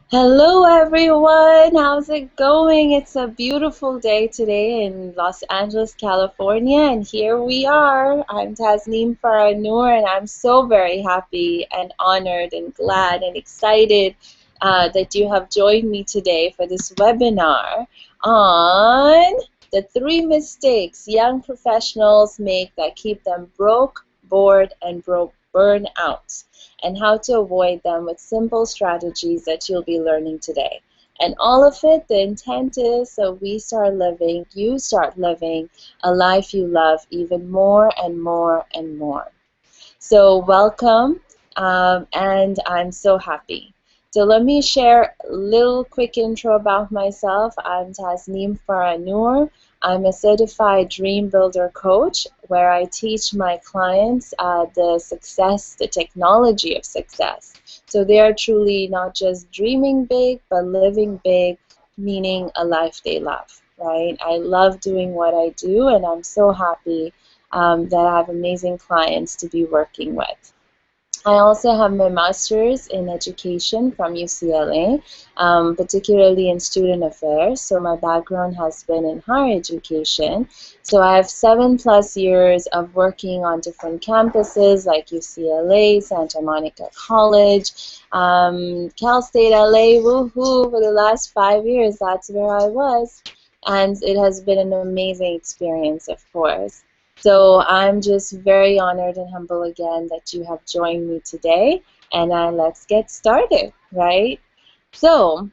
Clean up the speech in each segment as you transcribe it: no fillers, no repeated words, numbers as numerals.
Hello everyone, how's it going? It's a beautiful day today in Los Angeles, California, and here we are. I'm Tasneem Farah Noor, and I'm so very happy and honored and glad and excited that you have joined me today for this webinar on the 3 mistakes young professionals make that keep them broke, bored, and burn out, and how to avoid them with simple strategies that you'll be learning today. And all of it, the intent is so you start living a life you love even more and more and more. So welcome, and I'm so happy. So let me share a little quick intro about myself. I'm Tasneem Farah Noor. I'm a certified dream builder coach where I teach my clients the technology of success. So they are truly not just dreaming big, but living big, meaning a life they love, right? I love doing what I do, and I'm so happy that I have amazing clients to be working with. I also have my master's in education from UCLA, particularly in student affairs. So my background has been in higher education. So I have 7+ years of working on different campuses like UCLA, Santa Monica College, Cal State LA, woohoo, for the last 5 years. That's where I was. And it has been an amazing experience, of course. So I'm just very honored and humble again that you have joined me today, and let's get started, right? So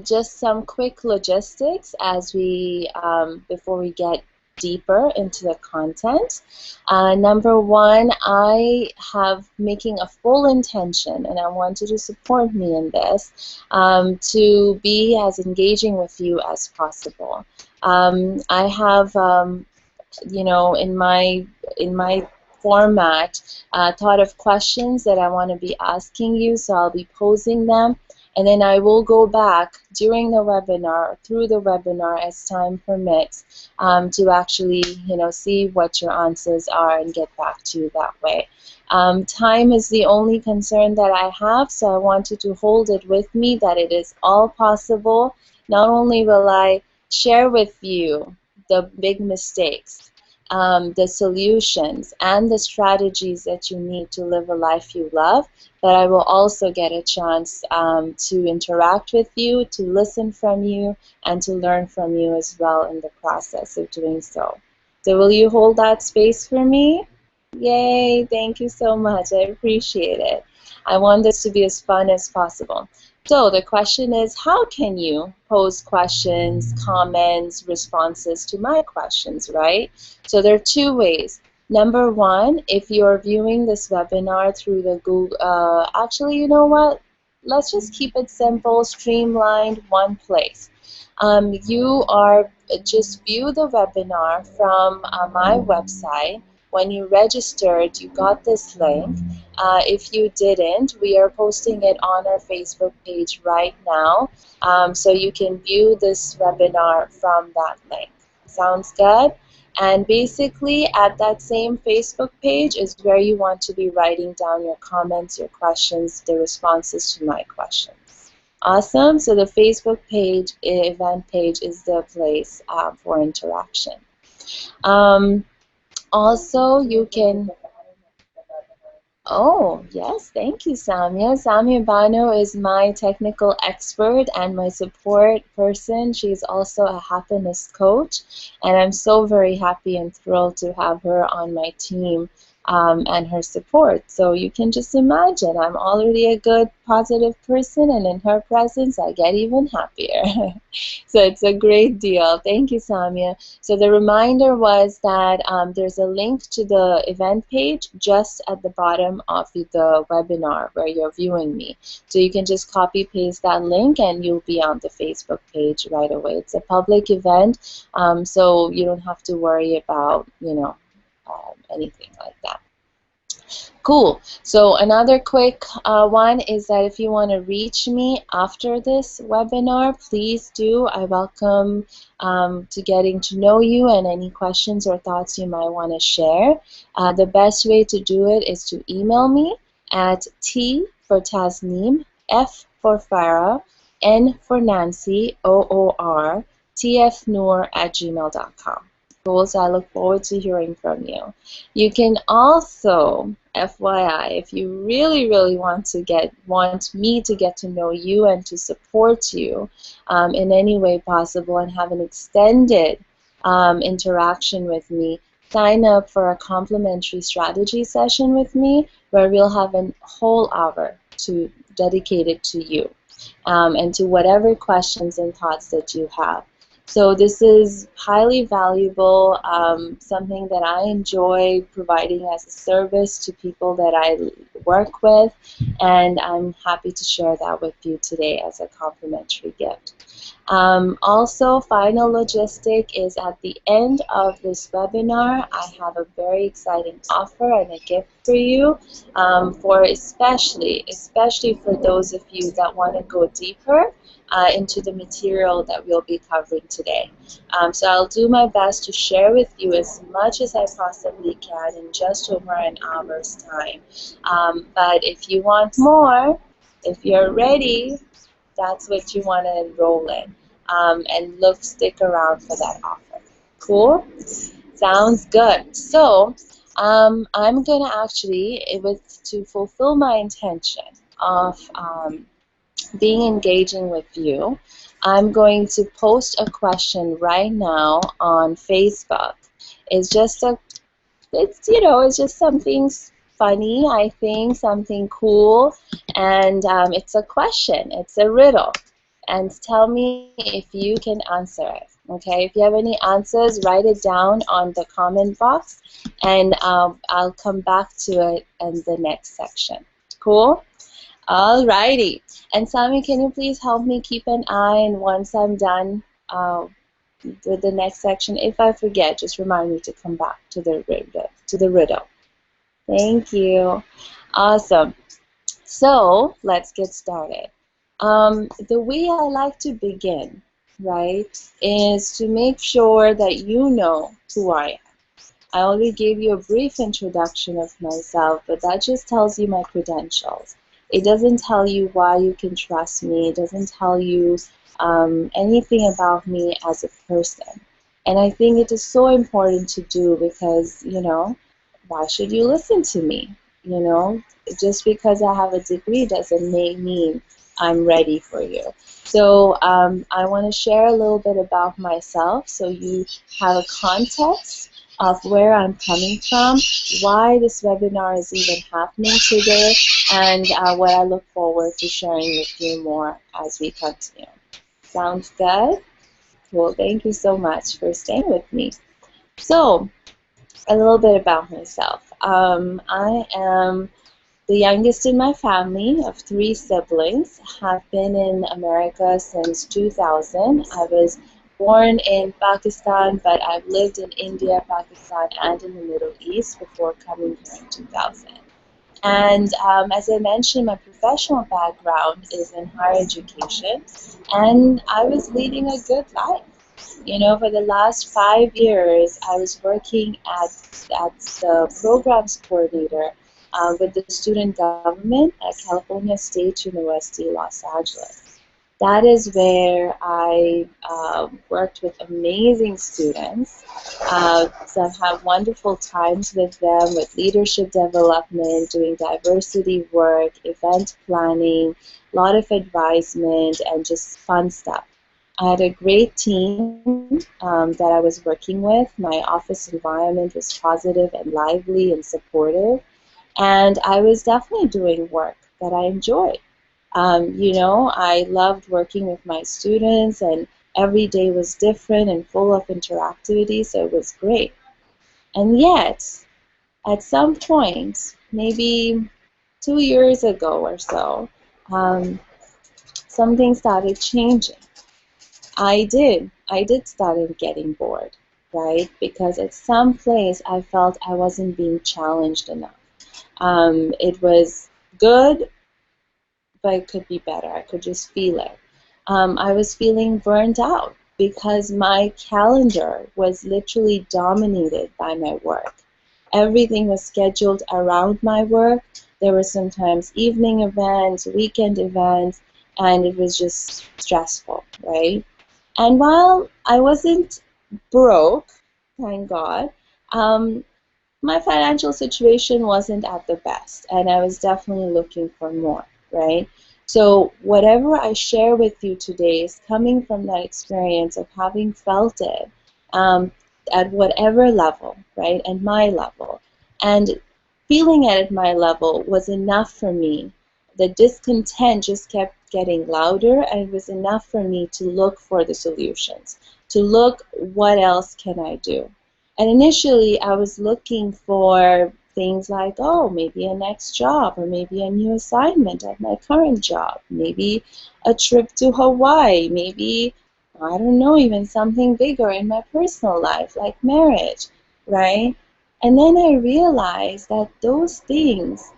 just some quick logistics as before we get deeper into the content. Number one, I have making a full intention, and I want you to support me in this, to be as engaging with you as possible. I have in my format, thought of questions that I want to be asking you, so I'll be posing them, and then I will go back during the webinar, through the webinar as time permits, to actually see what your answers are and get back to you that way. Time is the only concern that I have, so I want you to hold it with me that it is all possible. Not only will I share with you the big mistakes, the solutions, and the strategies that you need to live a life you love, but I will also get a chance to interact with you, to listen from you, and to learn from you as well in the process of doing so. So will you hold that space for me? Yay, thank you so much. I appreciate it. I want this to be as fun as possible. So the question is, how can you pose questions, comments, responses to my questions, right? So there are 2 ways. Number one, if you're viewing this webinar through the Google, actually, you know what? Let's just keep it simple, streamlined, one place. You are just view the webinar from my website. When you registered, you got this link. If you didn't, we are posting it on our Facebook page right now, so you can view this webinar from that link. Sounds good? And basically, at that same Facebook page is where you want to be writing down your comments, your questions, the responses to my questions. Awesome. So the Facebook page, event page, is the place for interaction. Also, you can. Oh, yes, thank you, Samia. Samia Bano is my technical expert and my support person. She's also a happiness coach, and I'm so very happy and thrilled to have her on my team, and her support. So you can just imagine, I'm already a good, positive person, and in her presence, I get even happier. So it's a great deal. Thank you, Samia. So the reminder was that there's a link to the event page just at the bottom of the webinar where you're viewing me. So you can just copy paste that link and you'll be on the Facebook page right away. It's a public event, so you don't have to worry about, anything like that. Cool. So another quick one is that if you want to reach me after this webinar, please do. I welcome to getting to know you and any questions or thoughts you might want to share. The best way to do it is to email me at T for Tasneem, F for Farah, N for Nancy, OOR, tfnoor@gmail.com. Cool, so I look forward to hearing from you. You can also, FYI, if you really, really want me to get to know you and to support you in any way possible and have an extended interaction with me, sign up for a complimentary strategy session with me where we'll have a whole hour dedicated to you and to whatever questions and thoughts that you have. So this is highly valuable, something that I enjoy providing as a service to people that I work with, and I'm happy to share that with you today as a complimentary gift. Also, final logistic is at the end of this webinar, I have a very exciting offer and a gift for you, for especially for those of you that want to go deeper into the material that we'll be covering today. So I'll do my best to share with you as much as I possibly can in just over an hour's time. But if you want more, if you're ready, that's what you want to enroll in. And stick around for that offer. Cool? Sounds good. So I'm going to actually, to fulfill my intention of being engaging with you, I'm going to post a question right now on Facebook. It's just it's just something funny, I think, something cool, and it's a question, it's a riddle, and tell me if you can answer it. Okay, if you have any answers, write it down on the comment box, and I'll come back to it in the next section. Cool? Alrighty. And Sami, can you please help me keep an eye, and once I'm done with the next section, if I forget, just remind me to come back to the riddle. Thank you. Awesome. So let's get started. The way I like to begin, right, is to make sure that you know who I am. I already gave you a brief introduction of myself, but that just tells you my credentials. It doesn't tell you why you can trust me. It doesn't tell you anything about me as a person. And I think it is so important to do because, why should you listen to me? Just because I have a degree doesn't mean I'm ready for you. So I want to share a little bit about myself so you have a context of where I'm coming from, why this webinar is even happening today, and what I look forward to sharing with you more as we continue. Sounds good? Well, thank you so much for staying with me. So, a little bit about myself. I am the youngest in my family of 3 siblings. Have been in America since 2000. I was born in Pakistan, but I've lived in India, Pakistan, and in the Middle East before coming here in 2000. And as I mentioned, my professional background is in higher education, and I was leading a good life. For the last 5 years, I was working at the programs coordinator with the student government at California State University, Los Angeles. That is where I worked with amazing students. So I've had wonderful times with them with leadership development, doing diversity work, event planning, a lot of advisement, and just fun stuff. I had a great team that I was working with. My office environment was positive and lively and supportive. And I was definitely doing work that I enjoyed. I loved working with my students, and every day was different and full of interactivity, so it was great. And yet, at some point, maybe 2 years ago or so, something started changing. I did start getting bored, right? Because at some place I felt I wasn't being challenged enough. It was good, but it could be better. I could just feel it. I was feeling burnt out because my calendar was literally dominated by my work. Everything was scheduled around my work. There were sometimes evening events, weekend events, and it was just stressful, right? And while I wasn't broke, thank God, um, my financial situation wasn't at the best, and I was definitely looking for more, right? So, whatever I share with you today is coming from that experience of having felt it um, at whatever level, right? And my level. And feeling it at my level was enough for me. The discontent just kept getting louder, and it was enough for me to look for the solutions, to look what else can I do. And initially, I was looking for things like, oh, maybe a next job, or maybe a new assignment at my current job, maybe a trip to Hawaii, maybe, I don't know, even something bigger in my personal life, like marriage, right? And then I realized that those things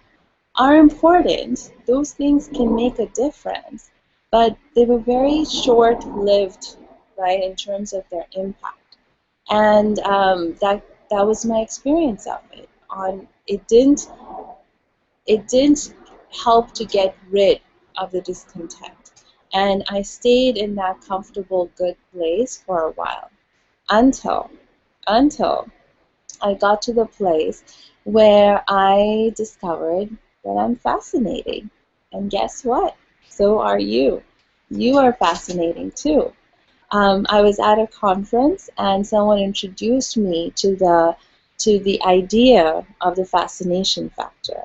are important. Those things can make a difference, but they were very short-lived, right, in terms of their impact. And that was my experience of it. It didn't help to get rid of the discontent, and I stayed in that comfortable, good place for a while until until I got to the place where I discovered that I'm fascinating. And guess what? So are you. You are fascinating too. I was at a conference and someone introduced me to the idea of the fascination factor.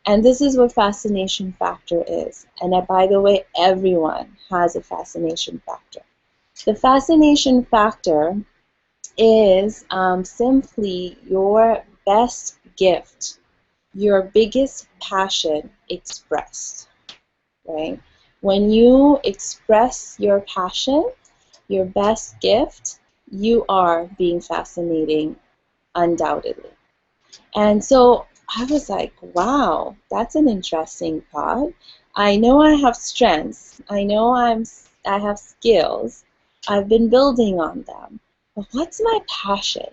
And this is what fascination factor is. And by the way, everyone has a fascination factor. The fascination factor is simply your best gift, your biggest passion expressed, right? When you express your passion, your best gift, you are being fascinating, undoubtedly. And so I was like, wow, that's an interesting thought. I know I have strengths. I know I have skills. I've been building on them. But what's my passion?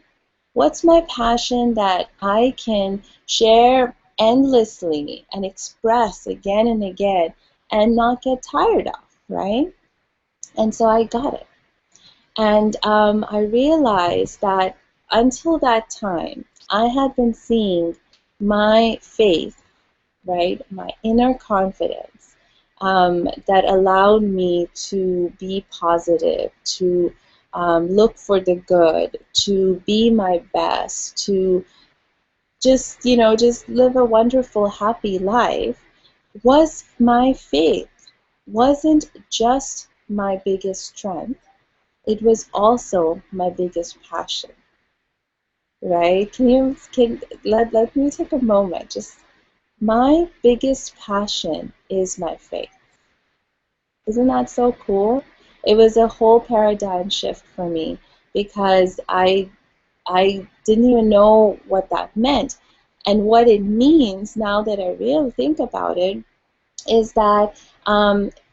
What's my passion that I can share endlessly and express again and again and not get tired of, right? And so I got it. And I realized that until that time, I had been seeing my faith, right, my inner confidence that allowed me to be positive, to look for the good, to be my best, to just live a wonderful, happy life, was my faith. Wasn't just my biggest strength, it was also my biggest passion, right? Let me take a moment. Just my biggest passion is my faith. Isn't that so cool? It was a whole paradigm shift for me because I didn't even know what that meant. And what it means now that I really think about it is that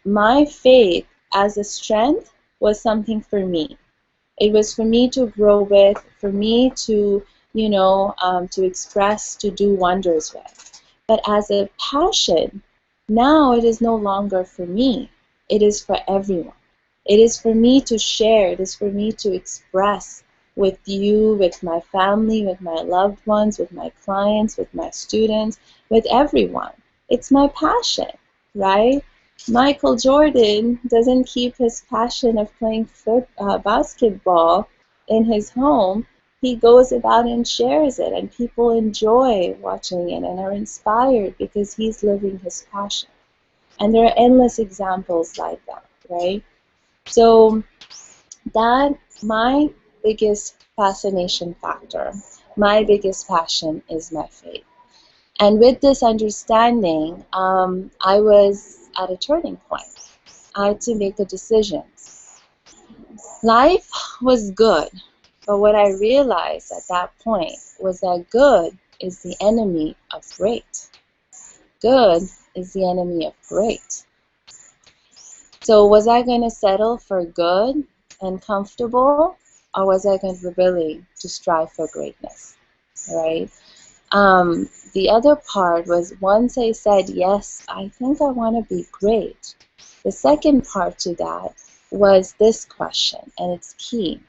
my faith as a strength was something for me. It was for me to grow with, for me to, to express, to do wonders with. But as a passion, now it is no longer for me. It is for everyone. It is for me to share. It is for me to express with you, with my family, with my loved ones, with my clients, with my students, with everyone. It's my passion, right? Michael Jordan doesn't keep his passion of playing basketball in his home. He goes about and shares it, and people enjoy watching it and are inspired because he's living his passion. And there are endless examples like that, right? So that my biggest fascination factor, my biggest passion is my faith. And with this understanding, I was at a turning point. I had to make a decision. Life was good, but what I realized at that point was that good is the enemy of great. Good is the enemy of great. So was I going to settle for good and comfortable, or was I going to be willing to strive for greatness, right? The other part was once I said, yes, I think I want to be great. The second part to that was this question, and it's key.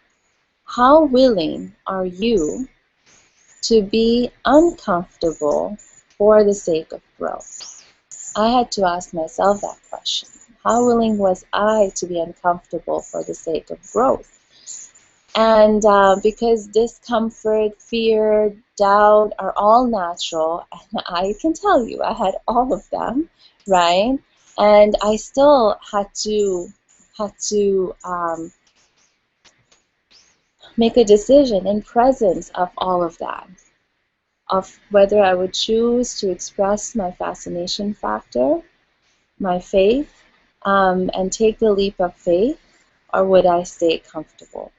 How willing are you to be uncomfortable for the sake of growth? I had to ask myself that question. How willing was I to be uncomfortable for the sake of growth? And because discomfort, fear, doubt are all natural, and I can tell you I had all of them, right? And I still had to make a decision in presence of all of that, of whether I would choose to express my fascination factor, my faith, and take the leap of faith, or would I stay comfortable?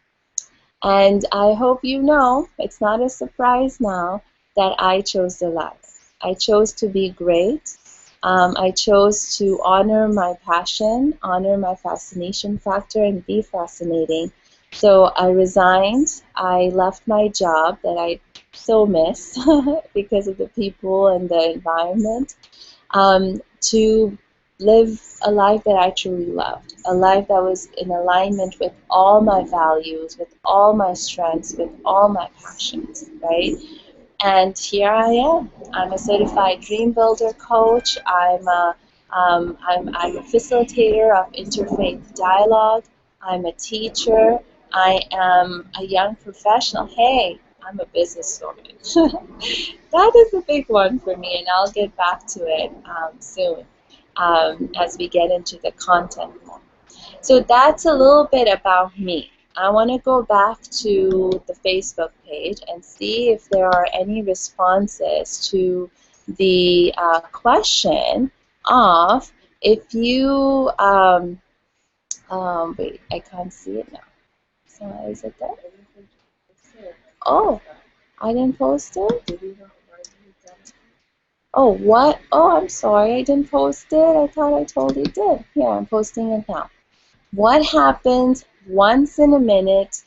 And I hope you know, it's not a surprise now, that I chose the latter. I chose to be great. I chose to honor my passion, honor my fascination factor, and be fascinating. So I resigned. I left my job that I so miss because of the people and the environment, to live a life that I truly loved, a life that was in alignment with all my values, with all my strengths, with all my passions, right? And here I am. I'm a certified dream builder coach. I'm a facilitator of interfaith dialogue. I'm a teacher. I am a young professional. Hey, I'm a businesswoman. That is a big one for me, and I'll get back to it soon as we get into the content more. So that's a little bit about me. I want to go back to the Facebook page and see if there are any responses to the question of if you, wait, I can't see it now. So is it there? Oh, I didn't post it? Oh, what? Oh, I'm sorry, I didn't post it. I thought I totally did. Here, I'm posting it now. What happens once in a minute,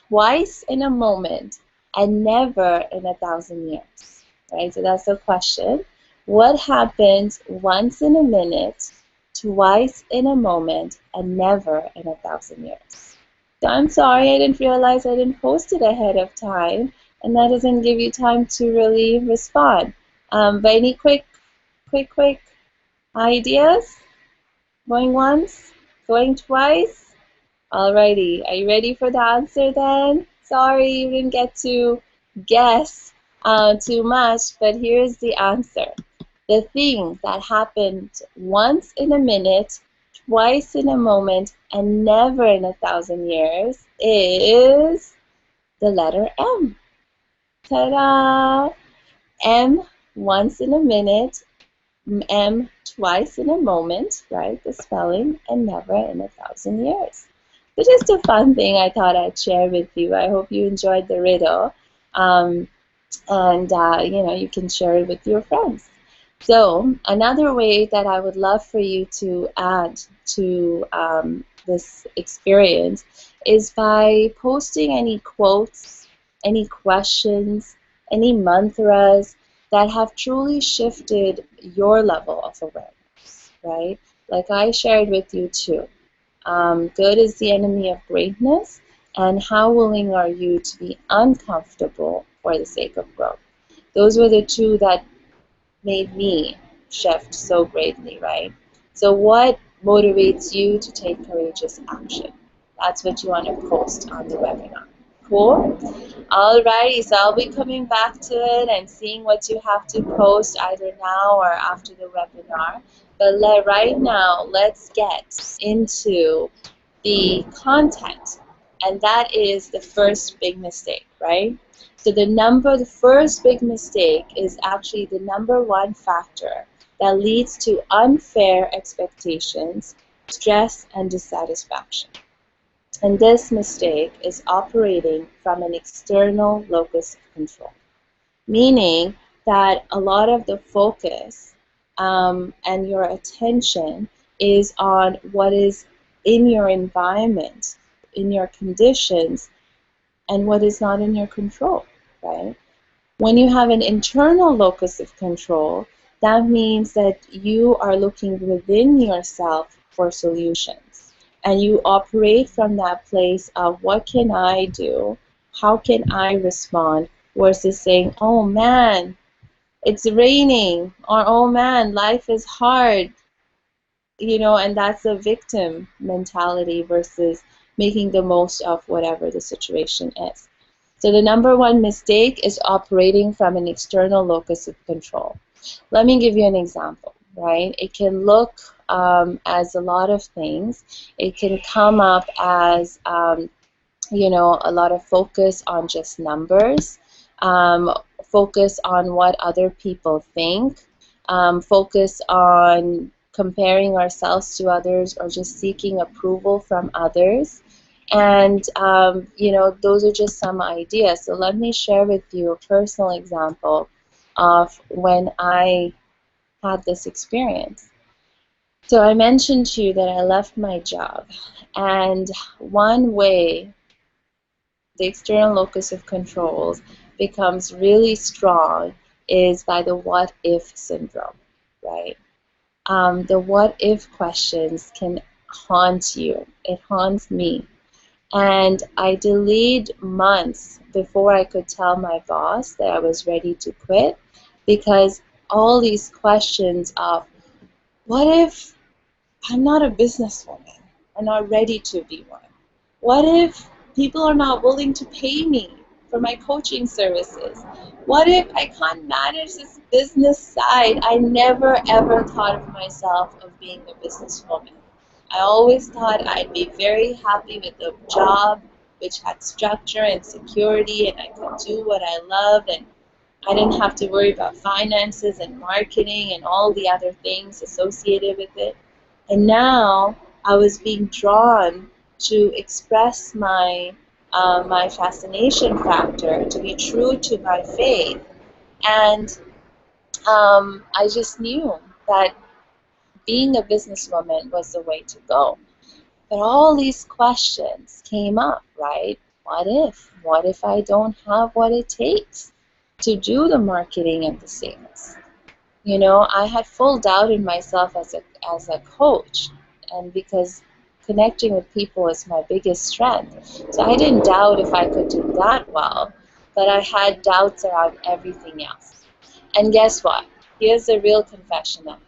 twice in a moment, and never in 1,000 years? Right? So that's the question. What happens once in a minute, twice in a moment, and never in 1,000 years? So I'm sorry, I didn't realize I didn't post it ahead of time, and that doesn't give you time to really respond. But any quick ideas? Going once? Going twice? Alrighty, are you ready for the answer then? Sorry you didn't get to guess too much, but here's the answer. The thing that happened once in a minute, twice in a moment, and never in 1,000 years is the letter M. Ta-da! M once in a minute, M twice in a moment, right? The spelling, and never in 1,000 years. So just a fun thing I thought I'd share with you. I hope you enjoyed the riddle, and you know, you can share it with your friends. So another way that I would love for you to add to this experience is by posting any quotes, any questions, any mantras that have truly shifted your level of awareness, right? Like I shared with you too. Good is the enemy of greatness, and how willing are you to be uncomfortable for the sake of growth? Those were the two that made me shift so greatly, right? So what motivates you to take courageous action? That's what you want to post on the webinar. Cool? Alrighty, so I'll be coming back to it and seeing what you have to post either now or after the webinar. But right now, let's get into the content. And that is the first big mistake, right? So the first big mistake is actually the number one factor that leads to unfair expectations, stress, and dissatisfaction. And this mistake is operating from an external locus of control, meaning that a lot of the focus and your attention is on what is in your environment, in your conditions, and what is not in your control, right? When you have an internal locus of control, that means that you are looking within yourself for solutions. And you operate from that place of what can I do? How can I respond? Versus saying, oh man, it's raining, or oh man, life is hard, and that's a victim mentality versus making the most of whatever the situation is. So the number one mistake is operating from an external locus of control. Let me give you an example, right? It can look as a lot of things. It can come up as a lot of focus on just numbers, focus on what other people think, focus on comparing ourselves to others or just seeking approval from others. And, those are just some ideas. So let me share with you a personal example of when I had this experience. So I mentioned to you that I left my job, and one way the external locus of controls becomes really strong is by the what if syndrome, right? The what if questions can haunt you. It haunts me. And I delayed months before I could tell my boss that I was ready to quit, because all these questions of what if I'm not a businesswoman or not ready to be one? What if people are not willing to pay me for my coaching services? What if I can't manage this business side? I never ever thought of myself of being a businesswoman. I always thought I'd be very happy with the job, which had structure and security, and I could do what I love, and I didn't have to worry about finances and marketing and all the other things associated with it. And now I was being drawn to express my fascination factor, to be true to my faith, and I just knew that being a businesswoman was the way to go. But all these questions came up, right? What if? What if I don't have what it takes to do the marketing and the sales? I had full doubt in myself as a coach, and because connecting with people is my biggest strength. So I didn't doubt if I could do that well, but I had doubts around everything else. And guess what? Here's the real confession I have.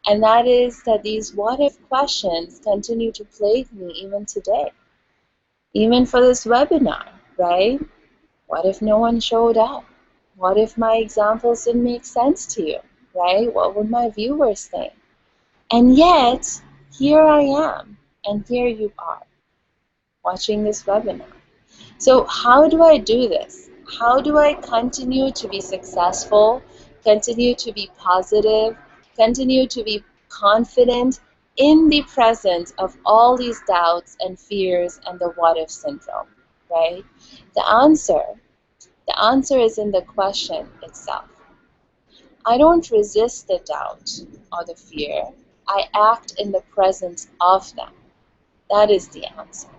And that is that these what if questions continue to plague me even today. Even for this webinar, right? What if no one showed up? What if my examples didn't make sense to you, right? What would my viewers think? And yet, here I am, and here you are, watching this webinar. So how do I do this? How do I continue to be successful, continue to be positive, continue to be confident in the presence of all these doubts and fears and the what if syndrome, right? The answer is in the question itself. I don't resist the doubt or the fear. I act in the presence of them. That is the answer.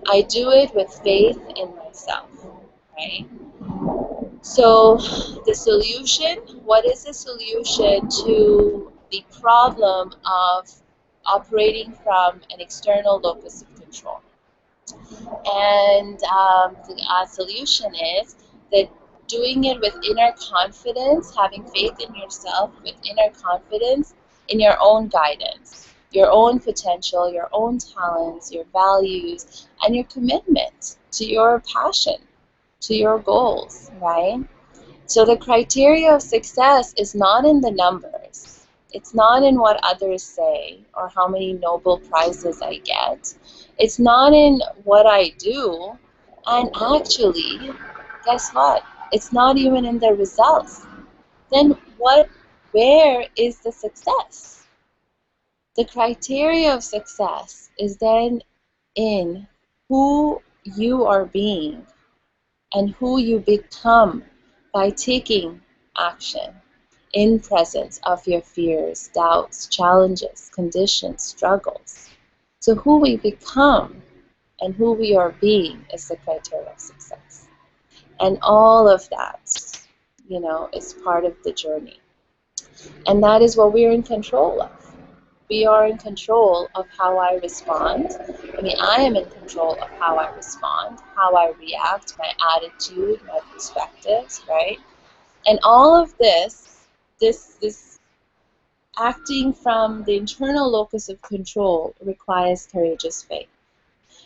I do it with faith in myself, right? So the solution, what is the solution to the problem of operating from an external locus of control? And the solution is that doing it with inner confidence, having faith in yourself with inner confidence in your own guidance, your own potential, your own talents, your values, and your commitment to your passion, to your goals, right? So the criteria of success is not in the numbers. It's not in what others say or how many Nobel Prizes I get. It's not in what I do. And actually, guess what? It's not even in the results. Then where is the success? The criteria of success is then in who you are being and who you become by taking action in presence of your fears, doubts, challenges, conditions, struggles. So who we become and who we are being is the criteria of success. And all of that is part of the journey. And that is what we're in control of. We are in control of how I respond. I mean, I am in control of how I respond, how I react, my attitude, my perspectives, right? And all of this acting from the internal locus of control requires courageous faith.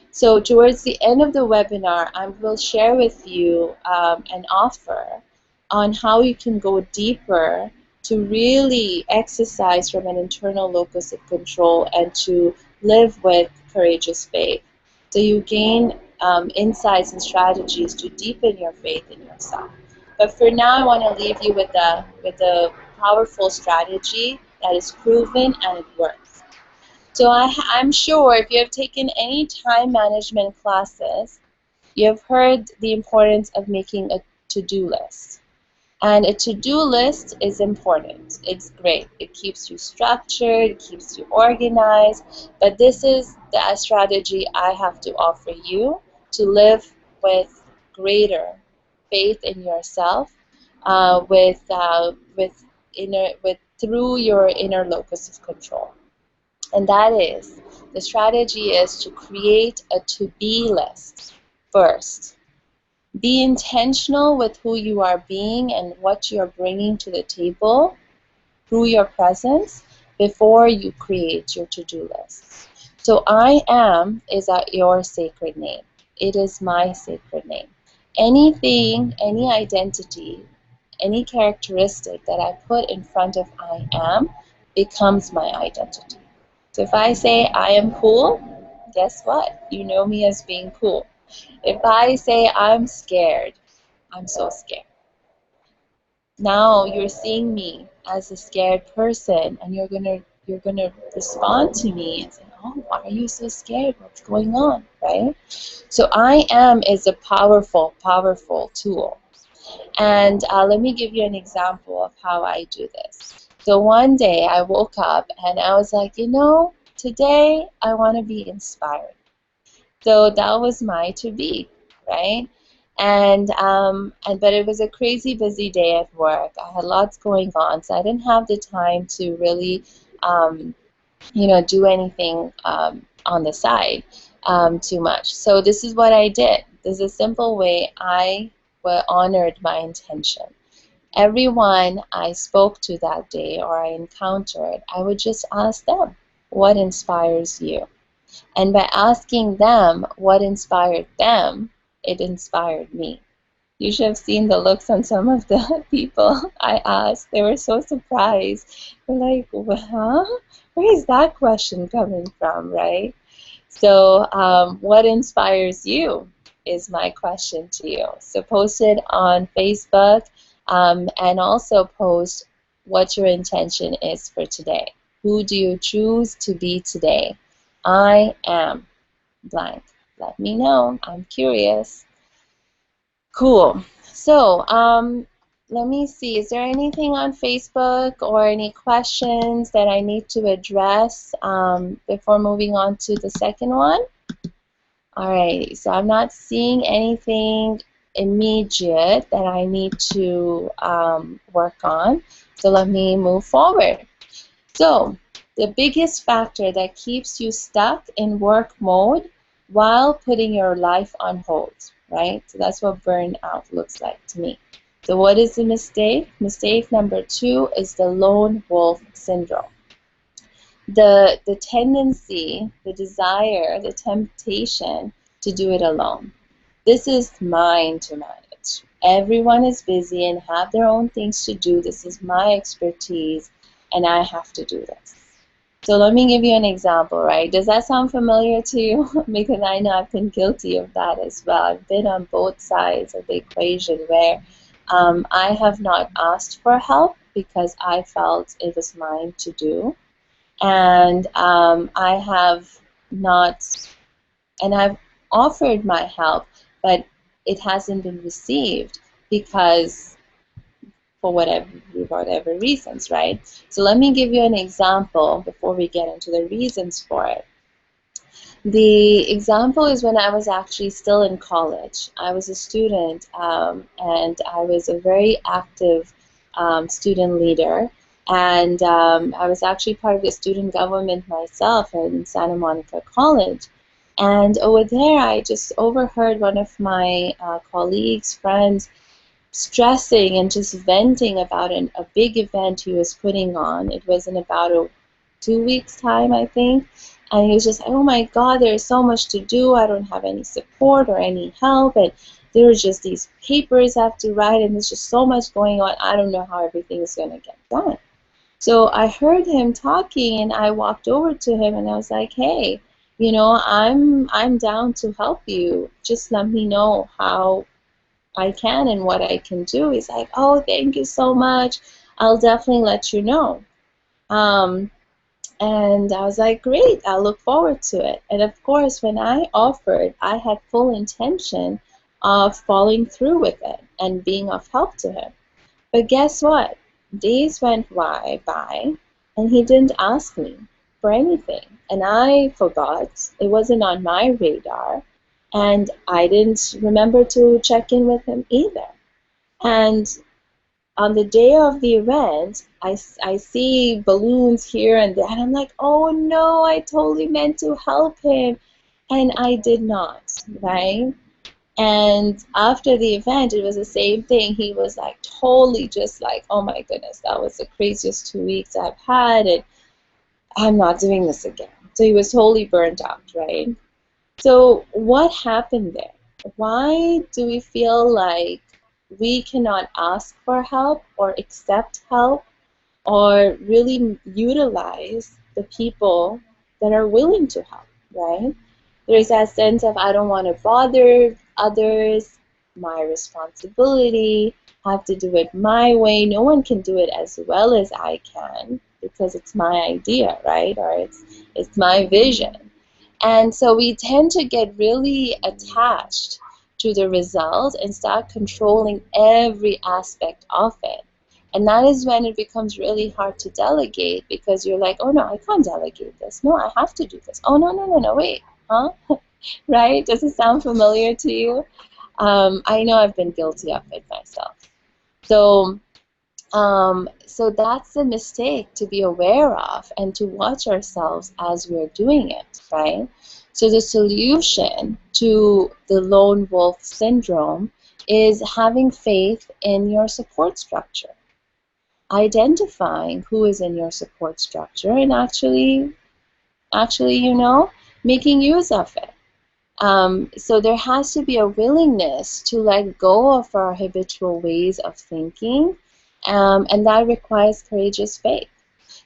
So towards the end of the webinar, I will share with you an offer on how you can go deeper to really exercise from an internal locus of control and to live with courageous faith. So you gain insights and strategies to deepen your faith in yourself. But for now, I want to leave you with a powerful strategy that is proven and it works. So I'm sure if you have taken any time management classes, you have heard the importance of making a to-do list. And a to-do list is important. It's great. It keeps you structured, it keeps you organized. But this is the strategy I have to offer you to live with greater faith in yourself, through your inner locus of control. And that is, the strategy is to create a to-be list first. Be intentional with who you are being and what you're bringing to the table through your presence before you create your to-do list. So I am is your sacred name. It is my sacred name. Anything, any identity, any characteristic that I put in front of I am becomes my identity. So if I say I am cool, guess what? You know me as being cool. If I say I'm scared, I'm so scared. Now you're seeing me as a scared person, and you're gonna respond to me and say, "Oh, why are you so scared? What's going on?" Right? So I am is a powerful, powerful tool. And let me give you an example of how I do this. So one day I woke up and I was like, today I want to be inspired. So that was my to be, right? But it was a crazy busy day at work. I had lots going on, so I didn't have the time to really, do anything on the side too much. So this is what I did. This is a simple way I honored my intention. Everyone I spoke to that day or I encountered, I would just ask them, what inspires you? And by asking them what inspired them, it inspired me. You should have seen the looks on some of the people I asked. They were so surprised. They're like, well, where is that question coming from, right? So what inspires you is my question to you. So post it on Facebook and also post what your intention is for today. Who do you choose to be today? I am blank. Let me know. I'm curious. Cool. So let me see. Is there anything on Facebook or any questions that I need to address before moving on to the second one? Alrighty, so I'm not seeing anything immediate that I need to work on. So let me move forward. So the biggest factor that keeps you stuck in work mode while putting your life on hold, right? So that's what burnout looks like to me. So what is the mistake? Mistake number 2 is the lone wolf syndrome. The tendency, the desire, the temptation to do it alone. This is mine to manage. Everyone is busy and have their own things to do. This is my expertise, and I have to do this. So let me give you an example, right? Does that sound familiar to you? Because I know I've been guilty of that as well. I've been on both sides of the equation where I have not asked for help because I felt it was mine to do. And I have not, and I've offered my help, but it hasn't been received because for whatever reasons, right? So let me give you an example before we get into the reasons for it. The example is when I was actually still in college. I was a student, and I was a very active student leader. And I was actually part of the student government myself in Santa Monica College. And over there, I just overheard one of my colleagues, friends, stressing and just venting about a big event he was putting on. It was in about 2 weeks' time, I think. And he was just like, oh my God, there's so much to do. I don't have any support or any help. And there's just these papers I have to write, and there's just so much going on. I don't know how everything is going to get done. So I heard him talking, and I walked over to him, and I was like, hey, I'm down to help you. Just let me know how I can and what I can do. He's like, oh, thank you so much. I'll definitely let you know. Um, and I was like, great, I'll look forward to it. And of course, when I offered, I had full intention of following through with it and being of help to him. But guess what? Days went by, and he didn't ask me for anything. And I forgot. It wasn't on my radar. And I didn't remember to check in with him either. And on the day of the event, I see balloons here and there, and I'm like, oh no, I totally meant to help him, and I did not, right? And after the event, it was the same thing. He was like totally just like, oh my goodness, that was the craziest 2 weeks I've had, and I'm not doing this again. So he was totally burnt out, right? So what happened there? Why do we feel like we cannot ask for help or accept help or really utilize the people that are willing to help, right? There's that sense of I don't want to bother others, my responsibility, have to do it my way. No one can do it as well as I can because it's my idea, right? Or it's my vision. And so we tend to get really attached to the result and start controlling every aspect of it. And that is when it becomes really hard to delegate because you're like, oh no, I can't delegate this. No, I have to do this. Oh no, no, no, no, wait, huh? Right? Does it sound familiar to you? I know I've been guilty of it myself. So, so that's the mistake to be aware of and to watch ourselves as we're doing it, right? So the solution to the lone wolf syndrome is having faith in your support structure, identifying who is in your support structure, and actually, making use of it. So there has to be a willingness to let go of our habitual ways of thinking, and that requires courageous faith.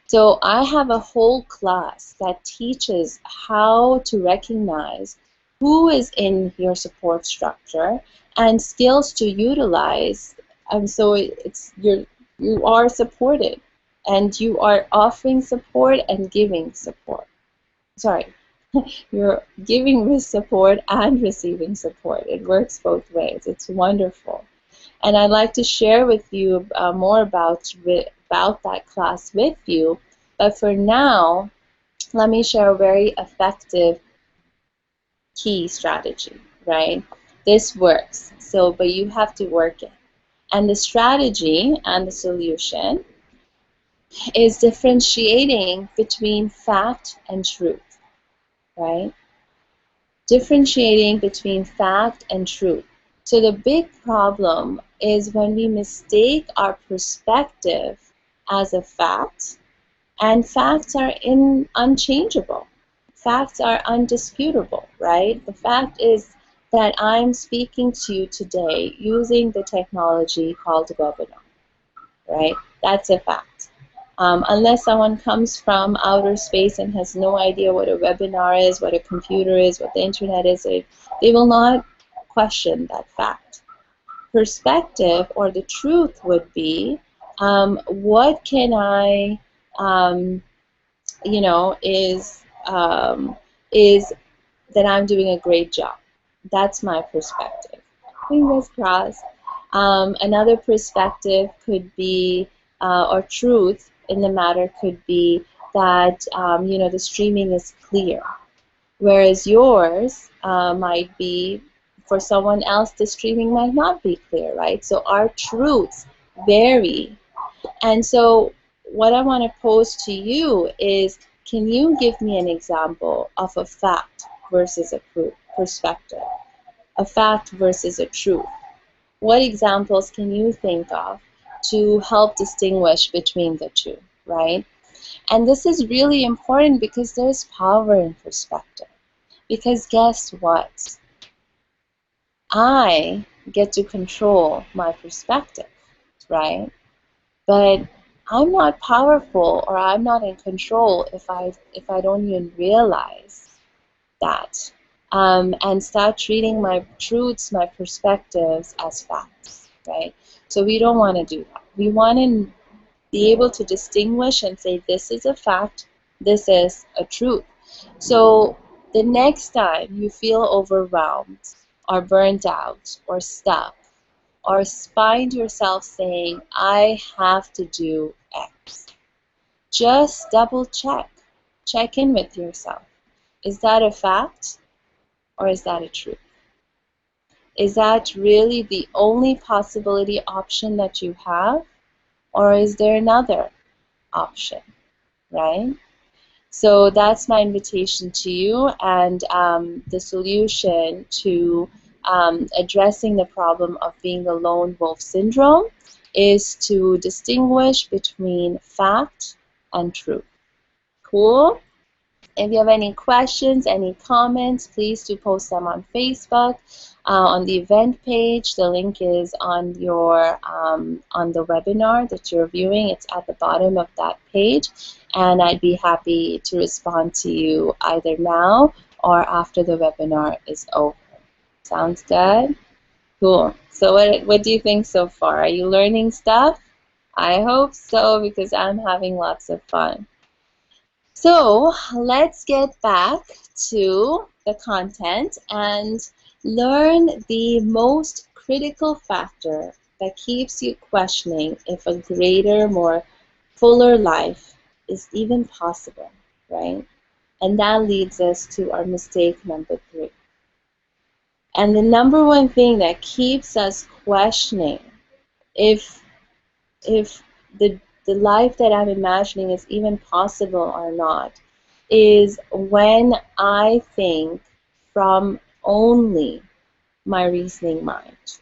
So I have a whole class that teaches how to recognize who is in your support structure and skills to utilize. And so you are supported, and you are offering support and giving support. Sorry, you're giving with support and receiving support. It works both ways. It's wonderful. And I'd like to share with you more about that class with you. But for now, let me share a very effective key strategy, right? This works. So, but you have to work it. And the strategy and the solution is differentiating between fact and truth, right? Differentiating between fact and truth. So the big problem is when we mistake our perspective as a fact, and facts are unchangeable. Facts are undisputable, right? The fact is that I'm speaking to you today using the technology called webinar, right? That's a fact. Unless someone comes from outer space and has no idea what a webinar is, what a computer is, what the internet is, they will not question that fact. Perspective, or the truth, would be what can I, is that I'm doing a great job. That's my perspective. Fingers crossed. Another perspective could be, or truth in the matter could be that, the streaming is clear. Whereas yours might be, for someone else, the streaming might not be clear, right? So our truths vary. And so what I want to pose to you is, can you give me an example of a fact versus a perspective? A fact versus a truth. What examples can you think of to help distinguish between the two, right? And this is really important because there's power in perspective. Because guess what? I get to control my perspective, right? But I'm not powerful, or I'm not in control if I don't even realize that, and start treating my truths, my perspectives as facts, right? So we don't want to do that. We want to be able to distinguish and say, this is a fact, this is a truth. So the next time you feel overwhelmed or burnt out or stuck, or find yourself saying, I have to do X, just double check. Check in with yourself. Is that a fact, or is that a truth? Is that really the only possibility option that you have, or is there another option, right? So that's my invitation to you, and the solution to addressing the problem of being the lone wolf syndrome is to distinguish between fact and truth. Cool? If you have any questions, any comments, please do post them on Facebook, on the event page. The link is on your on the webinar that you're viewing. It's at the bottom of that page, and I'd be happy to respond to you either now or after the webinar is over. Sounds good? Cool. So what do you think so far? Are you learning stuff? I hope so, because I'm having lots of fun. So let's get back to the content and learn the most critical factor that keeps you questioning if a greater, more fuller life is even possible, right? And that leads us to our mistake number 3. And the number one thing that keeps us questioning if the life that I'm imagining is even possible or not is when I think from only my reasoning mind.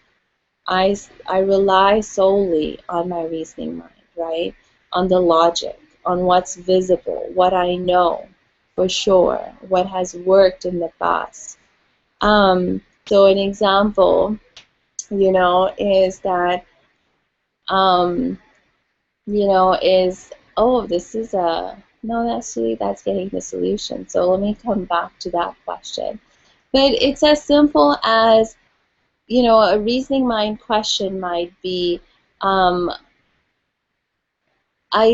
I rely solely on my reasoning mind, right? On the logic, on what's visible, what I know for sure, what has worked in the past. So an example, is that, is, oh, this is no, actually, that's getting the solution. So let me come back to that question. But it's as simple as, a reasoning mind question might be, I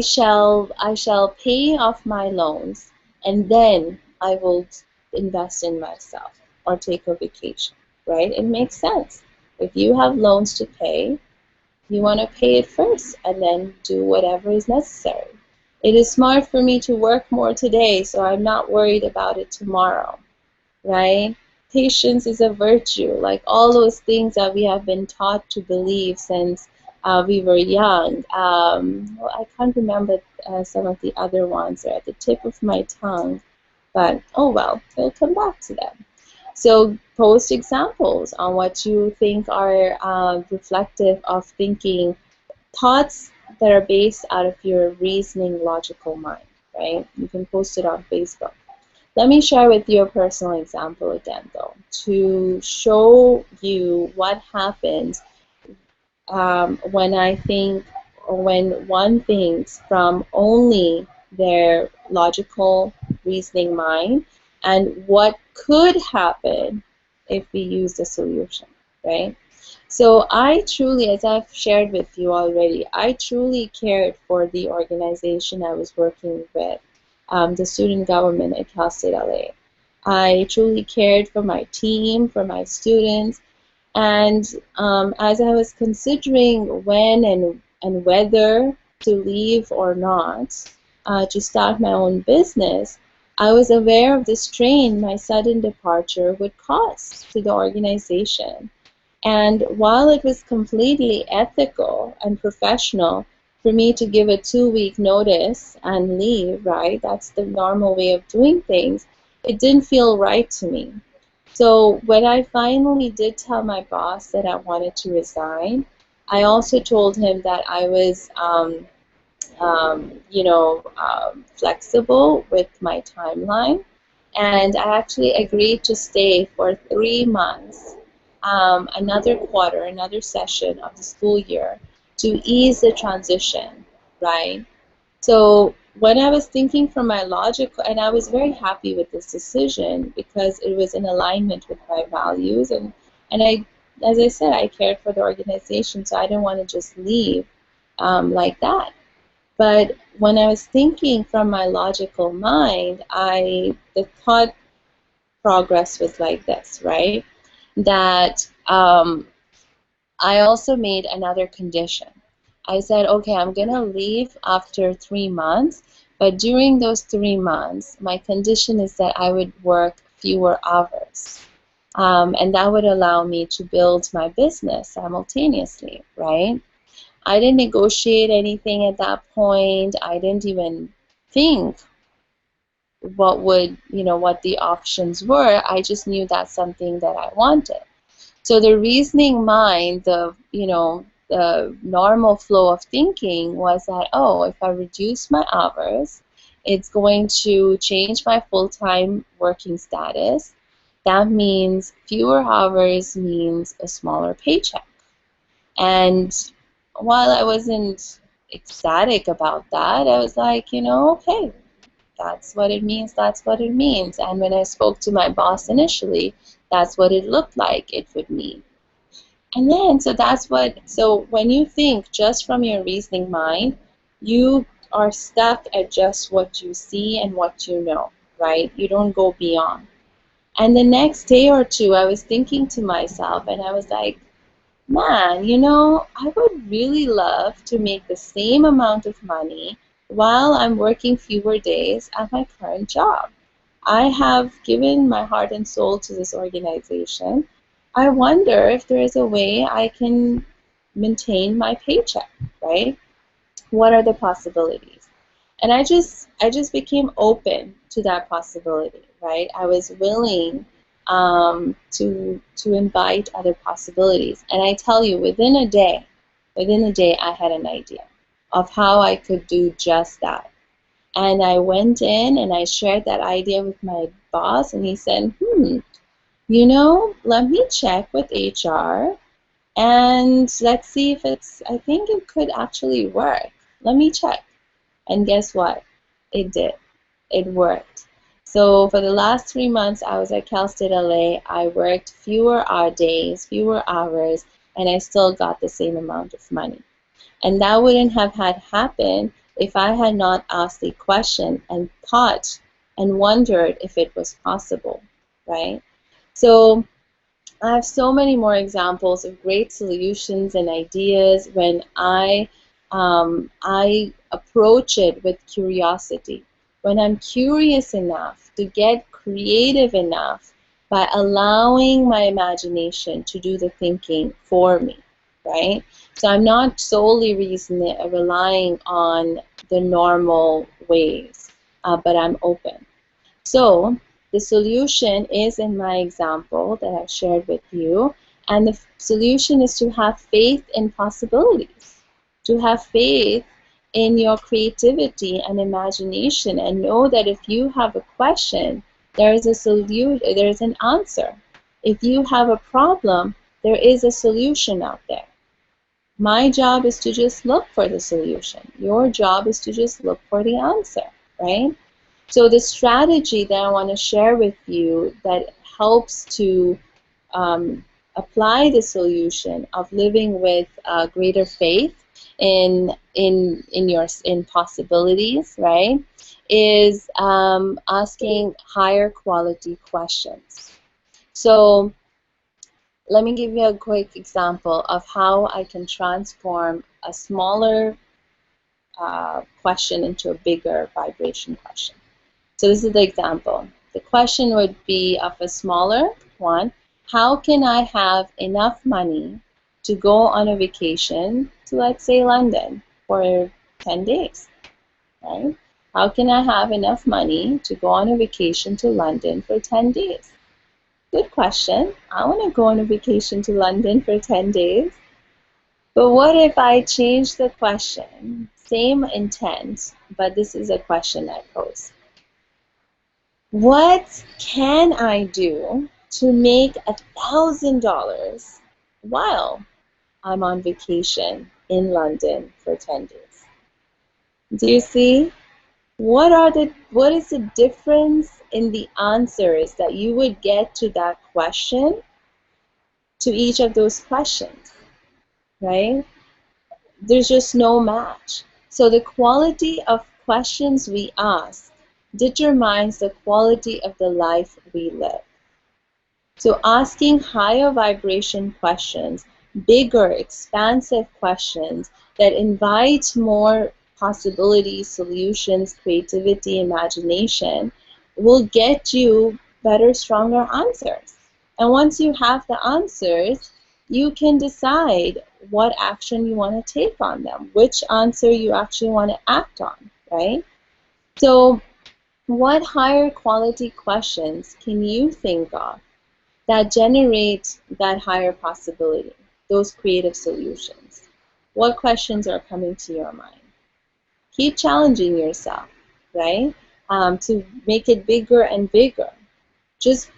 shall pay off my loans, and then I will invest in myself or take a vacation, right? It makes sense. If you have loans to pay, you want to pay it first and then do whatever is necessary. It is smart for me to work more today, so I'm not worried about it tomorrow, right? Patience is a virtue, like all those things that we have been taught to believe since we were young. Well, I can't remember some of the other ones. They're at the tip of my tongue, but oh well, we'll come back to them. So post examples on what you think are reflective of thinking, thoughts that are based out of your reasoning, logical mind, right? You can post it on Facebook. Let me share with you a personal example again, though, to show you what happens when I think, or when one thinks from only their logical reasoning mind, and what could happen if we use the solution, right? So I truly, as I've shared with you already, I truly cared for the organization I was working with, the student government at Cal State LA. I truly cared for my team, for my students, and as I was considering when and whether to leave or not to start my own business, I was aware of the strain my sudden departure would cause to the organization. And while it was completely ethical and professional for me to give a 2 week notice and leave, right? That's the normal way of doing things. It didn't feel right to me. So when I finally did tell my boss that I wanted to resign, I also told him that I was flexible with my timeline. And I actually agreed to stay for 3 months, another quarter, another session of the school year to ease the transition, right? So when I was thinking from my logic, and I was very happy with this decision because it was in alignment with my values, and I, as I said, I cared for the organization, so I didn't want to just leave like that. But when I was thinking from my logical mind, the thought progress was like this, right? That I also made another condition. I said, okay, I'm gonna leave after 3 months, but during those 3 months, my condition is that I would work fewer hours. And that would allow me to build my business simultaneously, right? I didn't negotiate anything at that point. I didn't even think what the options were. I just knew that's something that I wanted. So the reasoning mind, the normal flow of thinking was that, oh, if I reduce my hours, it's going to change my full-time working status. That means fewer hours means a smaller paycheck. And while I wasn't ecstatic about that, I was like, okay, that's what it means, that's what it means. And when I spoke to my boss initially, that's what it looked like it would mean. And then, so when you think just from your reasoning mind, you are stuck at just what you see and what you know, right? You don't go beyond. And the next day or two, I was thinking to myself, and I was like, man, I would really love to make the same amount of money while I'm working fewer days at my current job. I have given my heart and soul to this organization. I wonder if there is a way I can maintain my paycheck, right? What are the possibilities? And I just became open to that possibility, right? I was willing to invite other possibilities. And I tell you, within a day, I had an idea of how I could do just that. And I went in and I shared that idea with my boss, and he said, let me check with HR and let's see if I think it could actually work. Let me check. And guess what? It did. It worked. So for the last 3 months I was at Cal State LA, I worked fewer hour days, fewer hours, and I still got the same amount of money. And that wouldn't have had happened if I had not asked the question and thought and wondered if it was possible, right? So I have so many more examples of great solutions and ideas when I approach it with curiosity. When I'm curious enough to get creative enough by allowing my imagination to do the thinking for me, right? So I'm not solely relying on the normal ways, but I'm open. So the solution is in my example that I shared with you, and the solution is to have faith in possibilities, to have faith in your creativity and imagination, and know that if you have a question, there is a solution, there is an answer. If you have a problem, there is a solution out there. My job is to just look for the solution. Your job is to just look for the answer, right? So the strategy that I want to share with you that helps to apply the solution of living with greater faith in possibilities, right, is asking higher quality questions. So let me give you a quick example of how I can transform a smaller question into a bigger vibration question. So this is the example. The question would be of a smaller one. How can I have enough money to go on a vacation to, let's say, London for 10 days, right? How can I have enough money to go on a vacation to London for 10 days? Good question. I want to go on a vacation to London for 10 days. But what if I change the question? Same intent, but this is a question I pose. What can I do to make $1,000 while I'm on vacation in London for 10 days? Do you see? What is the difference in the answers that you would get to that question to each of those questions, right? There's just no match. So the quality of questions we ask determines the quality of the life we live. So asking higher vibration questions, bigger, expansive questions that invite more possibilities, solutions, creativity, imagination will get you better, stronger answers. And once you have the answers, you can decide what action you want to take on them, which answer you actually want to act on, right? So what higher quality questions can you think of that generate that higher possibility, those creative solutions? What questions are coming to your mind? Keep challenging yourself, right? To make it bigger and bigger. Just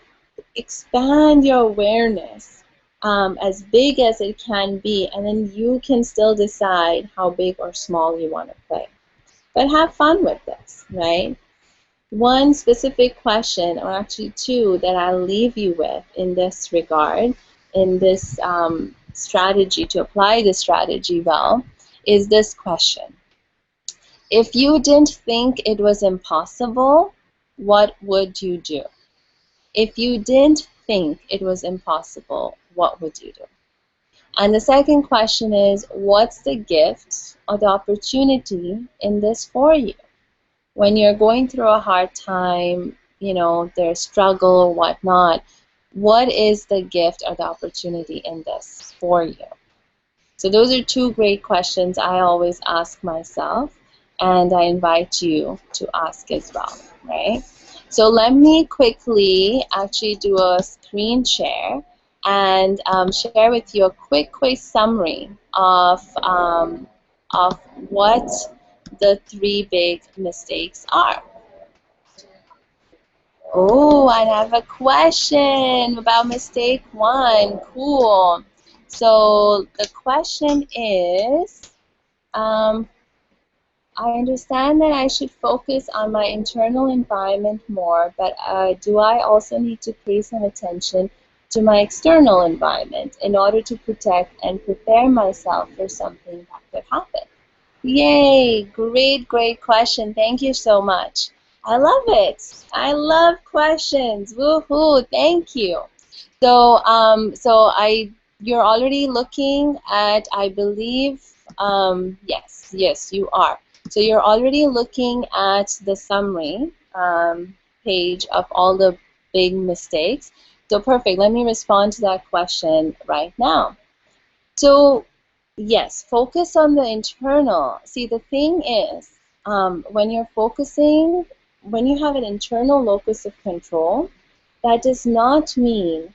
expand your awareness as big as it can be, and then you can still decide how big or small you want to play. But have fun with this, right? One specific question, or actually two, that I'll leave you with in this regard, in this strategy, to apply this strategy well, is this question. If you didn't think it was impossible, what would you do? If you didn't think it was impossible, what would you do? And the second question is, what's the gift or the opportunity in this for you? When you're going through a hard time, there's struggle or whatnot, what is the gift or the opportunity in this for you? So those are two great questions I always ask myself, and I invite you to ask as well, right? So let me quickly actually do a screen share and share with you a quick summary of what the three big mistakes are. Oh, I have a question about mistake one. Cool. So the question is, I understand that I should focus on my internal environment more, but do I also need to pay some attention to my external environment in order to protect and prepare myself for something that could happen? Yay! Great question. Thank you so much. I love it. I love questions. Woohoo! Thank you. You're already looking at, I believe, yes, you are. So you're already looking at the summary page of all the big mistakes. So perfect. Let me respond to that question right now. So yes, focus on the internal. See, the thing is, when you're focusing, when you have an internal locus of control, that does not mean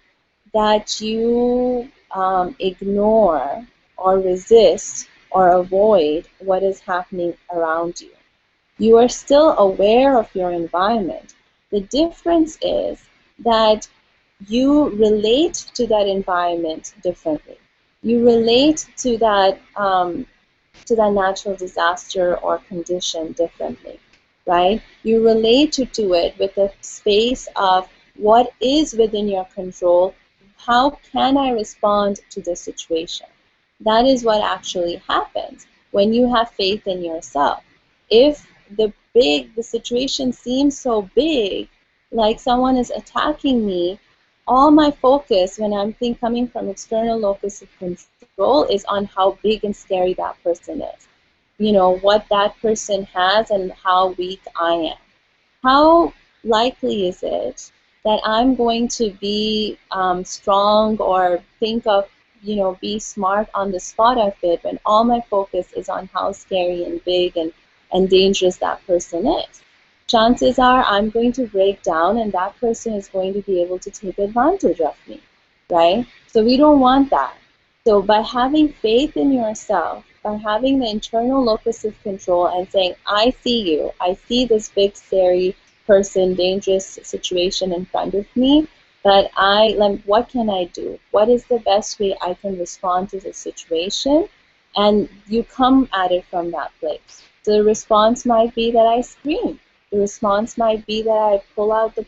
that you ignore or resist or avoid what is happening around you. You are still aware of your environment. The difference is that you relate to that environment differently. You relate to that natural disaster or condition differently, right? You relate to it with a space of what is within your control. How can I respond to this situation? That is what actually happens when you have faith in yourself. If the situation seems so big, like someone is attacking me, all my focus when I'm coming from external locus of control is on how big and scary that person is. What that person has and how weak I am. how likely is it that I'm going to be strong or think of, be smart on the spot of it when all my focus is on how scary and big and dangerous that person is? Chances are I'm going to break down and that person is going to be able to take advantage of me, right? So we don't want that. So by having faith in yourself, by having the internal locus of control and saying, I see you, I see this big, scary person, dangerous situation in front of me, but what can I do? What is the best way I can respond to the situation? And you come at it from that place. So the response might be that I scream. The response might be that I pull out the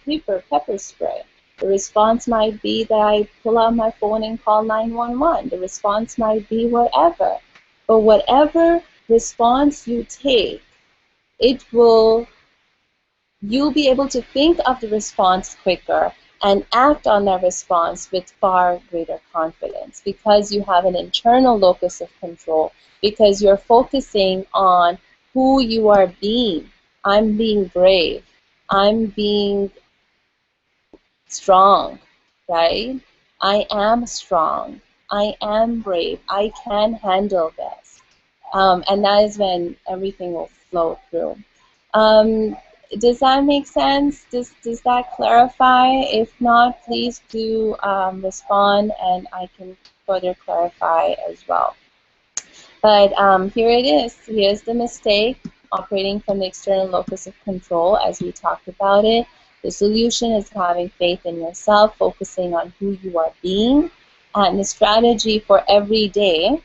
pepper spray. The response might be that I pull out my phone and call 911. The response might be whatever. But whatever response you take, you'll be able to think of the response quicker and act on that response with far greater confidence because you have an internal locus of control, because you're focusing on who you are being. I'm being brave. I'm being strong, right? I am strong. I am brave. I can handle this. And that is when everything will flow through. Does that make sense? Does that clarify? If not, please do respond and I can further clarify as well. But here it is. Here's the mistake, operating from the external locus of control as we talked about it. The solution is having faith in yourself, focusing on who you are being, and the strategy for every day,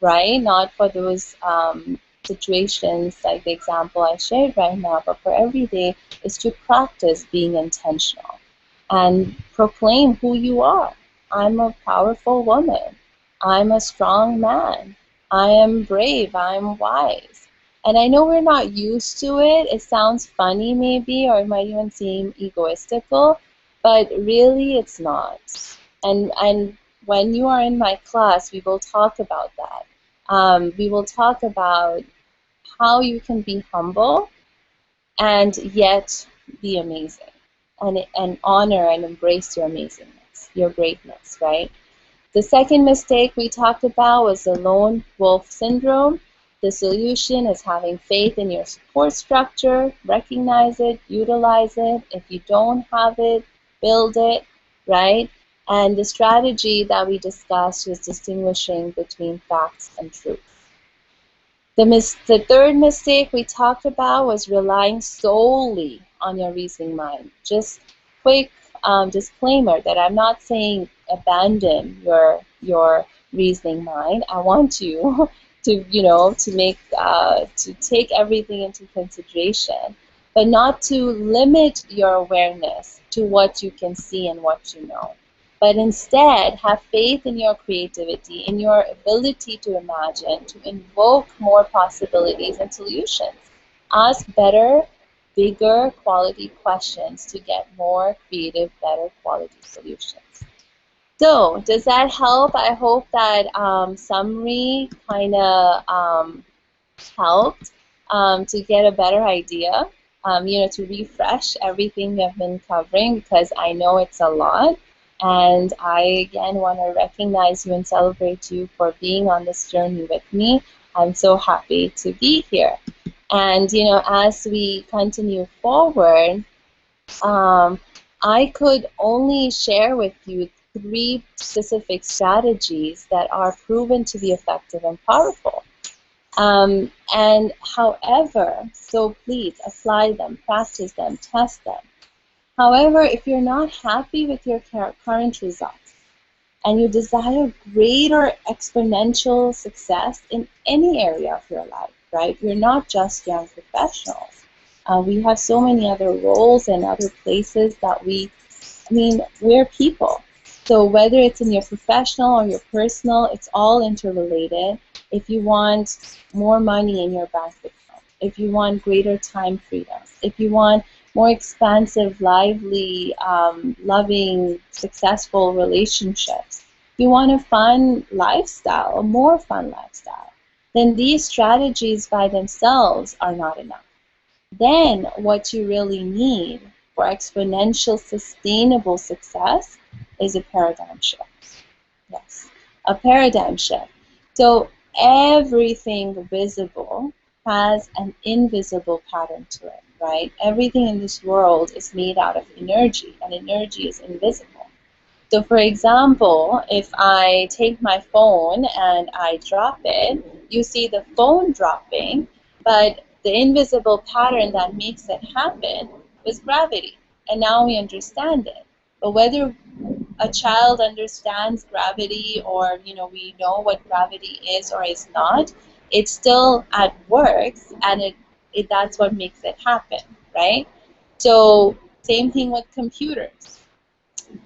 right? Not for those situations like the example I shared right now, but for every day is to practice being intentional and proclaim who you are. I'm a powerful woman. I'm a strong man. I am brave. I'm wise. And I know we're not used to it. It sounds funny maybe, or it might even seem egoistical, but really it's not. And when you are in my class, we will talk about that. We will talk about how you can be humble and yet be amazing and honor and embrace your amazingness, your greatness, right? The second mistake we talked about was the lone wolf syndrome. The solution is having faith in your support structure, recognize it, utilize it. If you don't have it, build it, right? And the strategy that we discussed was distinguishing between facts and truth. The third mistake we talked about was relying solely on your reasoning mind. Just quick disclaimer that I'm not saying abandon your reasoning mind. I want you to take everything into consideration, but not to limit your awareness to what you can see and what you know. But instead, have faith in your creativity, in your ability to imagine, to invoke more possibilities and solutions. Ask better, bigger quality questions to get more creative, better quality solutions. So, does that help? I hope that summary kind of helped to get a better idea, to refresh everything we've been covering, because I know it's a lot. And I, again, want to recognize you and celebrate you for being on this journey with me. I'm so happy to be here. And, as we continue forward, I could only share with you 3 specific strategies that are proven to be effective and powerful. And however, so please apply them, practice them, test them. However, if you're not happy with your current results and you desire greater exponential success in any area of your life, right? We're not just young professionals. We have so many other roles and other places that we're people. So whether it's in your professional or your personal, it's all interrelated. If you want more money in your bank account, if you want greater time freedom, if you want more expansive, lively, loving, successful relationships, if you want a fun lifestyle, a more fun lifestyle, then these strategies by themselves are not enough. then what you really need for exponential sustainable success is a paradigm shift. Yes, a paradigm shift. So everything visible has an invisible pattern to it, right? Everything in this world is made out of energy, and energy is invisible. So for example, if I take my phone and I drop it, you see the phone dropping, but the invisible pattern that makes it happen was gravity. And now we understand it. But whether a child understands gravity, or we know what gravity is or is not, it still at works, and it that's what makes it happen, right? So same thing with computers.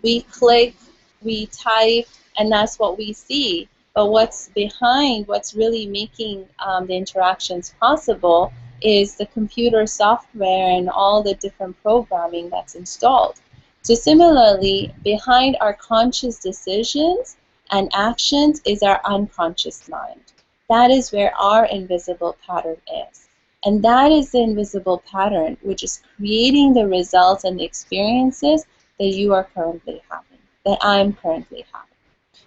We click, we type, and that's what we see. But what's behind, what's really making the interactions possible is the computer software and all the different programming that's installed. So similarly, behind our conscious decisions and actions is our unconscious mind. That is where our invisible pattern is. And that is the invisible pattern which is creating the results and the experiences that you are currently having, that I'm currently having.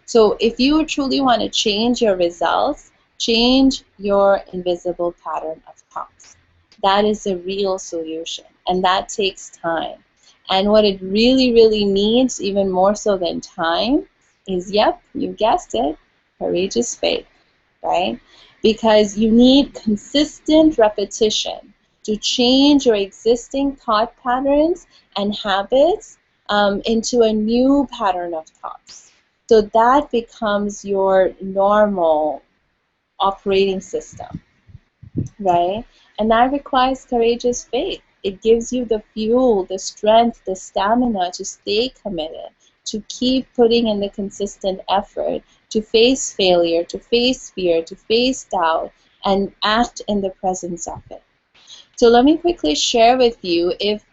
So if you truly want to change your results, change your invisible pattern of thoughts. That is the real solution, and that takes time. And what it really, really needs, even more so than time, is, yep, you guessed it, courageous faith, right? Because you need consistent repetition to change your existing thought patterns and habits into a new pattern of thoughts. So that becomes your normal operating system, right? And that requires courageous faith. It gives you the fuel, the strength, the stamina to stay committed, to keep putting in the consistent effort, to face failure, to face fear, to face doubt, and act in the presence of it. So let me quickly share with you, if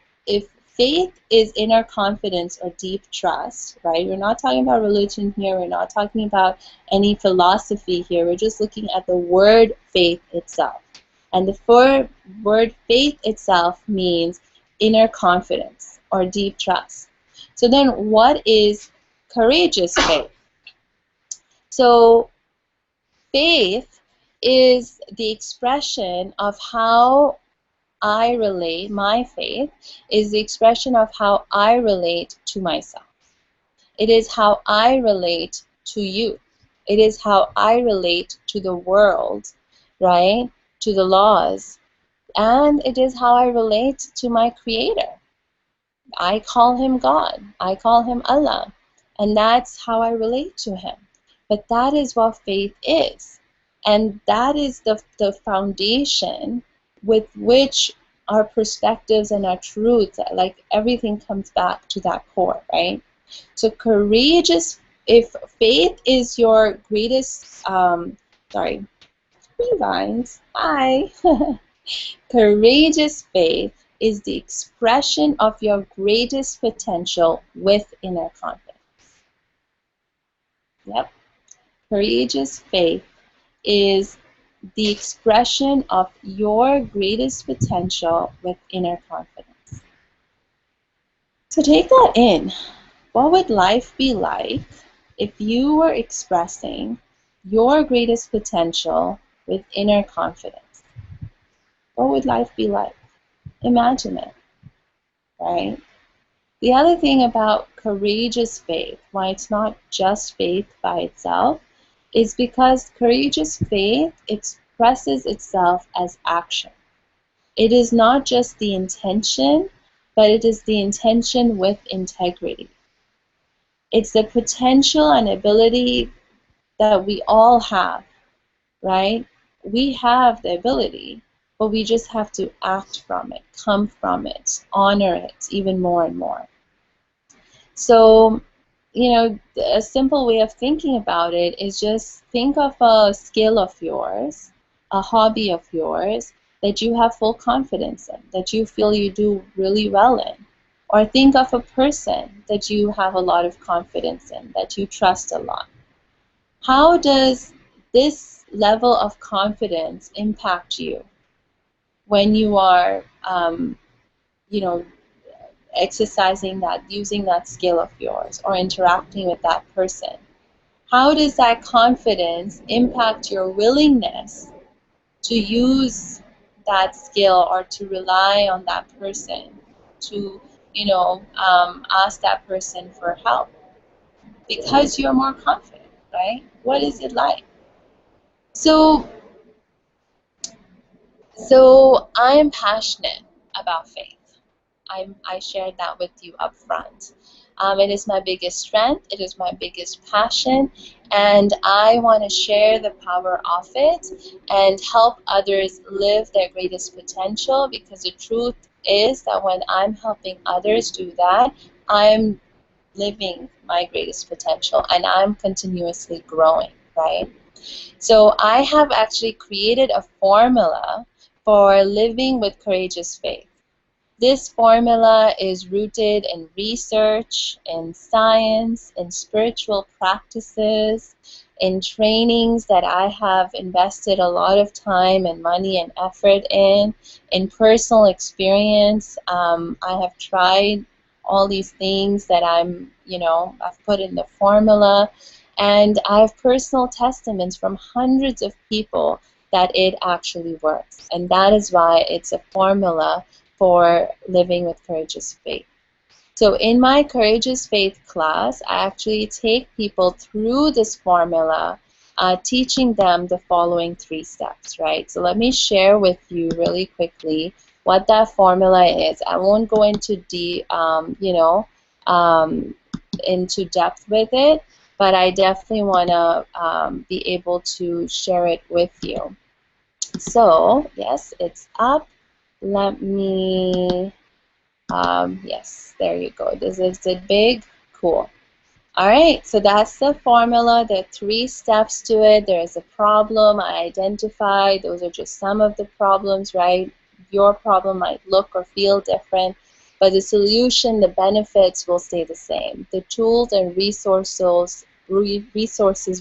faith is inner confidence or deep trust, right? We're not talking about religion here. We're not talking about any philosophy here. We're just looking at the word faith itself. And the word faith itself means inner confidence or deep trust. So then what is courageous faith? So faith is the expression of how I relate, my faith is the expression of how I relate to myself. It is how I relate to you. It is how I relate to the world, right? To the laws. And it is how I relate to my Creator. I call Him God. I call Him Allah. And that's how I relate to Him. But that is what faith is. And that is the foundation with which our perspectives and our truth, like everything comes back to that core, right? So courageous, if faith is your greatest, sorry, you guys, hi. Courageous faith is the expression of your greatest potential with inner confidence. Yep. Courageous faith is the expression of your greatest potential with inner confidence. So take that in. What would life be like if you were expressing your greatest potential with inner confidence? What would life be like? Imagine it, right? The other thing about courageous faith, why it's not just faith by itself, is because courageous faith expresses itself as action. It is not just the intention, but it is the intention with integrity. It's the potential and ability that we all have, right? We have the ability, but we just have to act from it, come from it, honor it even more and more. So, a simple way of thinking about it is just think of a skill of yours, a hobby of yours that you have full confidence in, that you feel you do really well in. Or think of a person that you have a lot of confidence in, that you trust a lot. How does this level of confidence impact you? when you are, you know, exercising that, using that skill of yours, or interacting with that person? How does that confidence impact your willingness to use that skill or to rely on that person, to, ask that person for help? Because you're more confident, right? What is it like? So, so I am passionate about faith. I shared that with you up front. It is my biggest strength, it is my biggest passion, and I want to share the power of it and help others live their greatest potential, because the truth is that when I'm helping others do that, I'm living my greatest potential and I'm continuously growing, right? So I have actually created a formula for living with courageous faith. This formula is rooted in research, in science, in spiritual practices, in trainings that I have invested a lot of time and money and effort in personal experience. I have tried all these things that I've put in the formula, and I have personal testaments from hundreds of people that it actually works. And that is why it's a formula for living with courageous faith. So in my courageous faith class, I actually take people through this formula, teaching them the following 3 steps, right? So let me share with you really quickly what that formula is. I won't go into into depth with it, but I definitely want to be able to share it with you. So yes, it's up. Let me, yes, there you go. This is it big, cool. All right, so that's the formula. There are 3 steps to it. There's a problem I identified. Those are just some of the problems, right? Your problem might look or feel different, but the solution, the benefits will stay the same. The tools and resources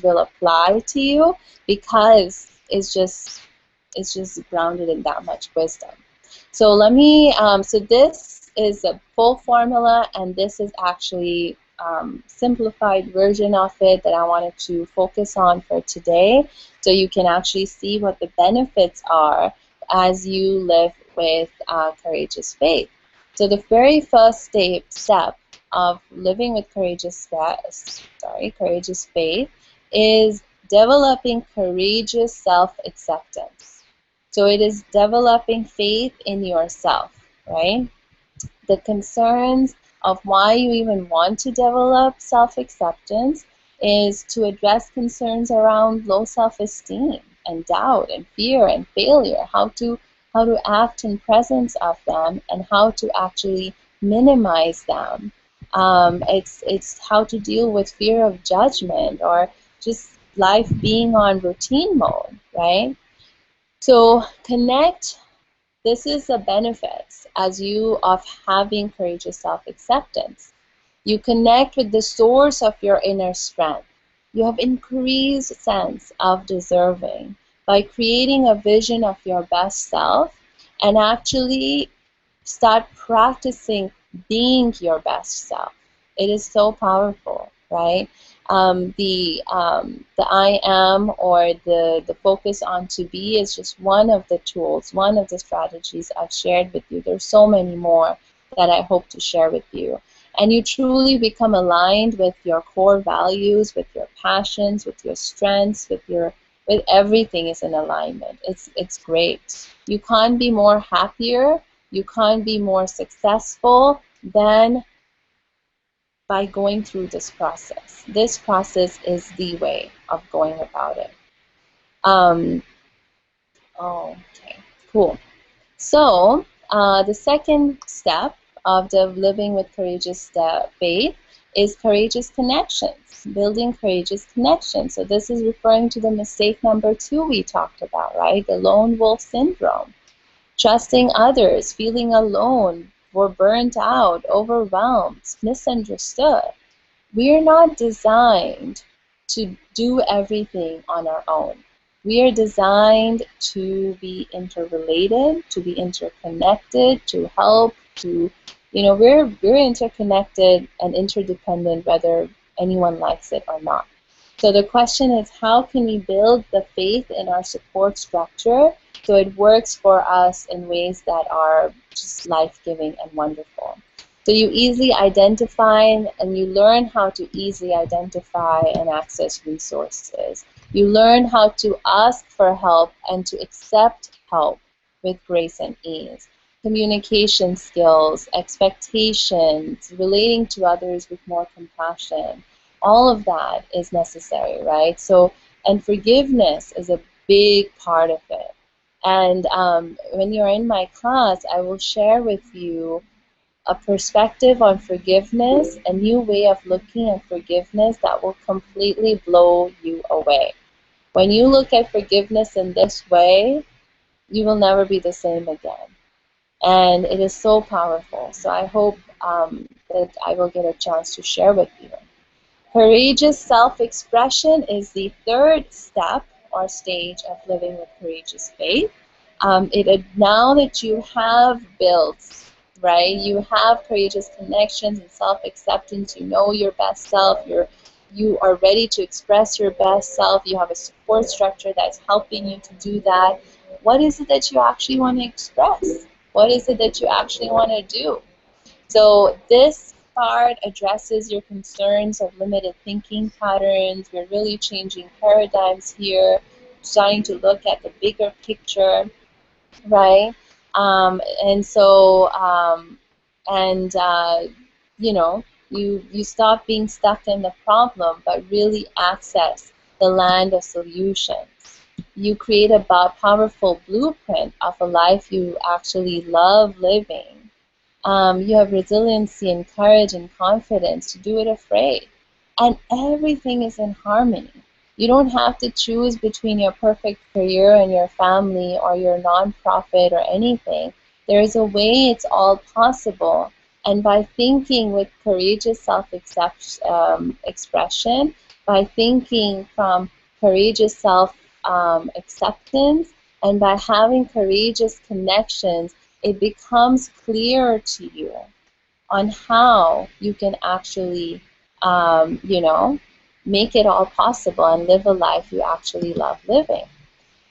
will apply to you, because it's just grounded in that much wisdom. So let me, so this is a full formula, and this is actually simplified version of it that I wanted to focus on for today, so you can actually see what the benefits are as you live with courageous faith. So the very first step of living with courageous faith is developing courageous self-acceptance. So it is developing faith in yourself, right? The concerns of why you even want to develop self-acceptance is to address concerns around low self-esteem and doubt and fear and failure, how to act in presence of them and how to actually minimize them. It's how to deal with fear of judgment or just life being on routine mode, right? So this is the benefits as you of having courageous self-acceptance. You connect with the source of your inner strength. You have increased sense of deserving by creating a vision of your best self and actually start practicing being your best self. It is so powerful, right? The I am, or the focus on to be, is just one of the tools, one of the strategies I've shared with you. There's so many more that I hope to share with you. And you truly become aligned with your core values, with your passions, with your strengths, with everything is in alignment. It's great. You can't be more happier, you can't be more successful than by going through this process. This process is the way of going about it. Okay, cool. So the second step of the living with courageous faith is courageous connections, building courageous connections. So this is referring to the mistake number 2 we talked about, right? The lone wolf syndrome. Trusting others, feeling alone, we're burnt out, overwhelmed, misunderstood. We're not designed to do everything on our own. We are designed to be interrelated, to be interconnected, to help, to, we're interconnected and interdependent whether anyone likes it or not. So the question is, how can we build the faith in our support structure so it works for us in ways that are just life-giving and wonderful? So you easily identify and you learn how to easily identify and access resources. You learn how to ask for help and to accept help with grace and ease. Communication skills, expectations, relating to others with more compassion. All of that is necessary, right? So, and forgiveness is a big part of it. And when you're in my class, I will share with you a perspective on forgiveness, a new way of looking at forgiveness that will completely blow you away. When you look at forgiveness in this way, you will never be the same again. And it is so powerful. So I hope that I will get a chance to share with you. Courageous self-expression is the third step or stage of living with courageous faith. Now that you have built, right, you have courageous connections and self-acceptance, you know your best self, you are ready to express your best self, you have a support structure that's helping you to do that. What is it that you actually want to express? What is it that you actually want to do? So this part addresses your concerns of limited thinking patterns. We're really changing paradigms here, starting to look at the bigger picture, right? And so, you stop being stuck in the problem, but really access the land of solutions. You create a powerful blueprint of a life you actually love living. You have resiliency and courage and confidence to do it afraid. And everything is in harmony. You don't have to choose between your perfect career and your family or your nonprofit or anything. There is a way it's all possible. And by thinking with courageous self-expression, by thinking from courageous self-acceptance, and by having courageous connections, it becomes clear to you on how you can actually, make it all possible and live a life you actually love living.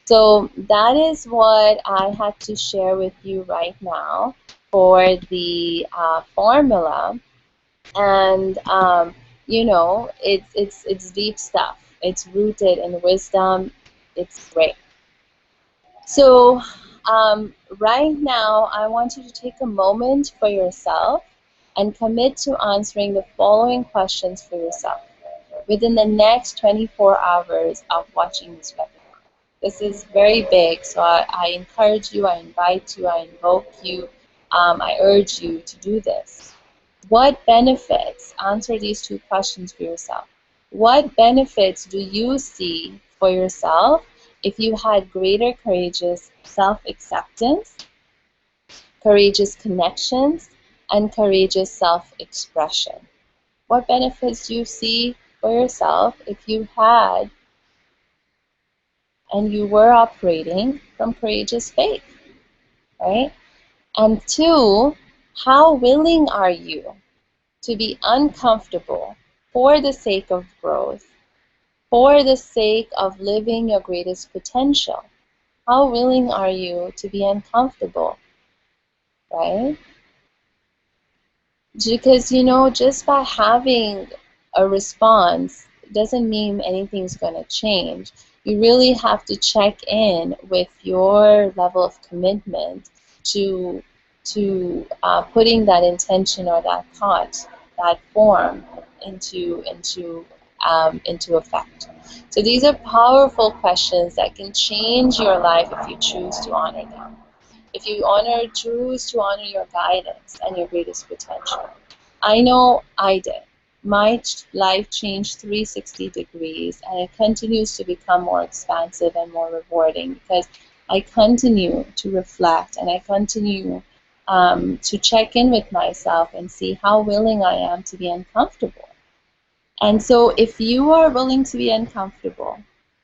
So that is what I had to share with you right now for the formula. And it's deep stuff. It's rooted in wisdom. It's great. So right now, I want you to take a moment for yourself and commit to answering the following questions for yourself within the next 24 hours of watching this webinar. This is very big, so I encourage you, I invite you, I invoke you, I urge you to do this. What benefits, answer these two questions for yourself. What benefits do you see for yourself if you had greater courageous self-acceptance, courageous connections, and courageous self-expression? What benefits do you see for yourself if you had and you were operating from courageous faith, right? And two, how willing are you to be uncomfortable for the sake of growth, for the sake of living your greatest potential? How willing are you to be uncomfortable, right? Because, just by having a response doesn't mean anything's going to change. You really have to check in with your level of commitment to putting that intention or that thought, that form into effect. So these are powerful questions that can change your life if you choose to honor them. If you choose to honor your guidance and your greatest potential. I know I did. My life changed 360 degrees, and it continues to become more expansive and more rewarding because I continue to reflect and I continue to check in with myself and see how willing I am to be uncomfortable. And so if you are willing to be uncomfortable,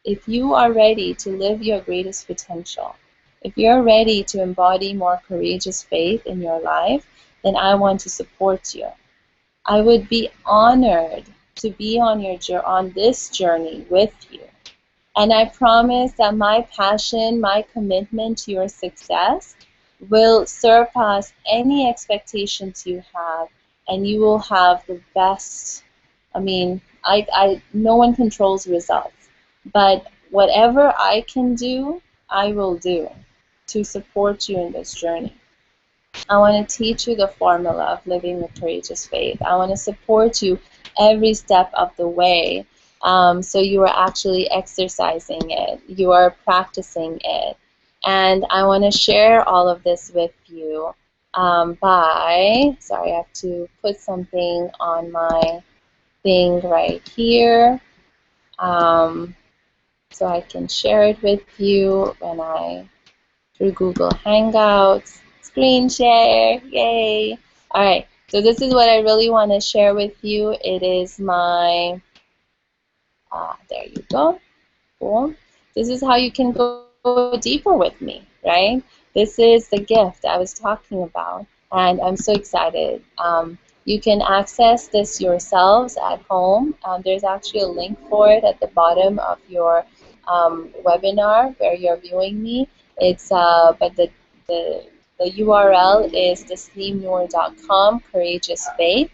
if you are ready to live your greatest potential, if you're ready to embody more courageous faith in your life, then I want to support you. I would be honored to be on this journey with you. And I promise that my passion, my commitment to your success will surpass any expectations you have, and you will have the best. I mean, no one controls results, but whatever I can do, I will do to support you in this journey. I want to teach you the formula of living with courageous faith. I want to support you every step of the way. So you are actually exercising it, you are practicing it. And I want to share all of this with you sorry, I have to put something on my thing right here so I can share it with you through Google Hangouts. Screen share, yay! All right, so this is what I really want to share with you. It is my, there you go, cool. This is how you can go deeper with me, right? This is the gift I was talking about, and I'm so excited. You can access this yourselves at home. There's actually a link for it at the bottom of your webinar where you're viewing me. It's but the URL is tasneemnoor.com, Courageous Faith.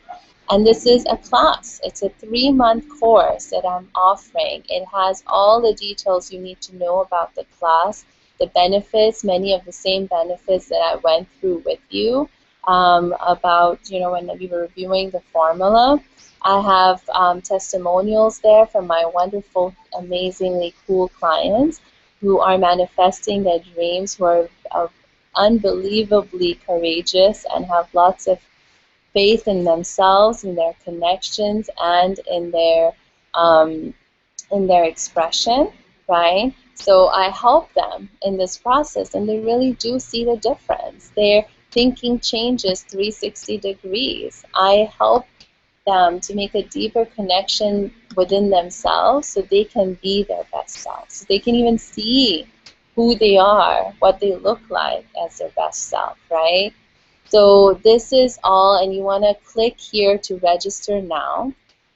And this is a class. It's a 3-month course that I'm offering. It has all the details you need to know about the class, the benefits, many of the same benefits that I went through with you about, when we were reviewing the formula. I have testimonials there from my wonderful, amazingly cool clients who are manifesting their dreams, who are unbelievably courageous and have lots of faith in themselves, in their connections, and in their expression, right? So I help them in this process, and they really do see the difference. Their thinking changes 360 degrees. I help them to make a deeper connection within themselves so they can be their best selves. So they can even see who they are, what they look like as their best self, right? So this is all, and you want to click here to register now.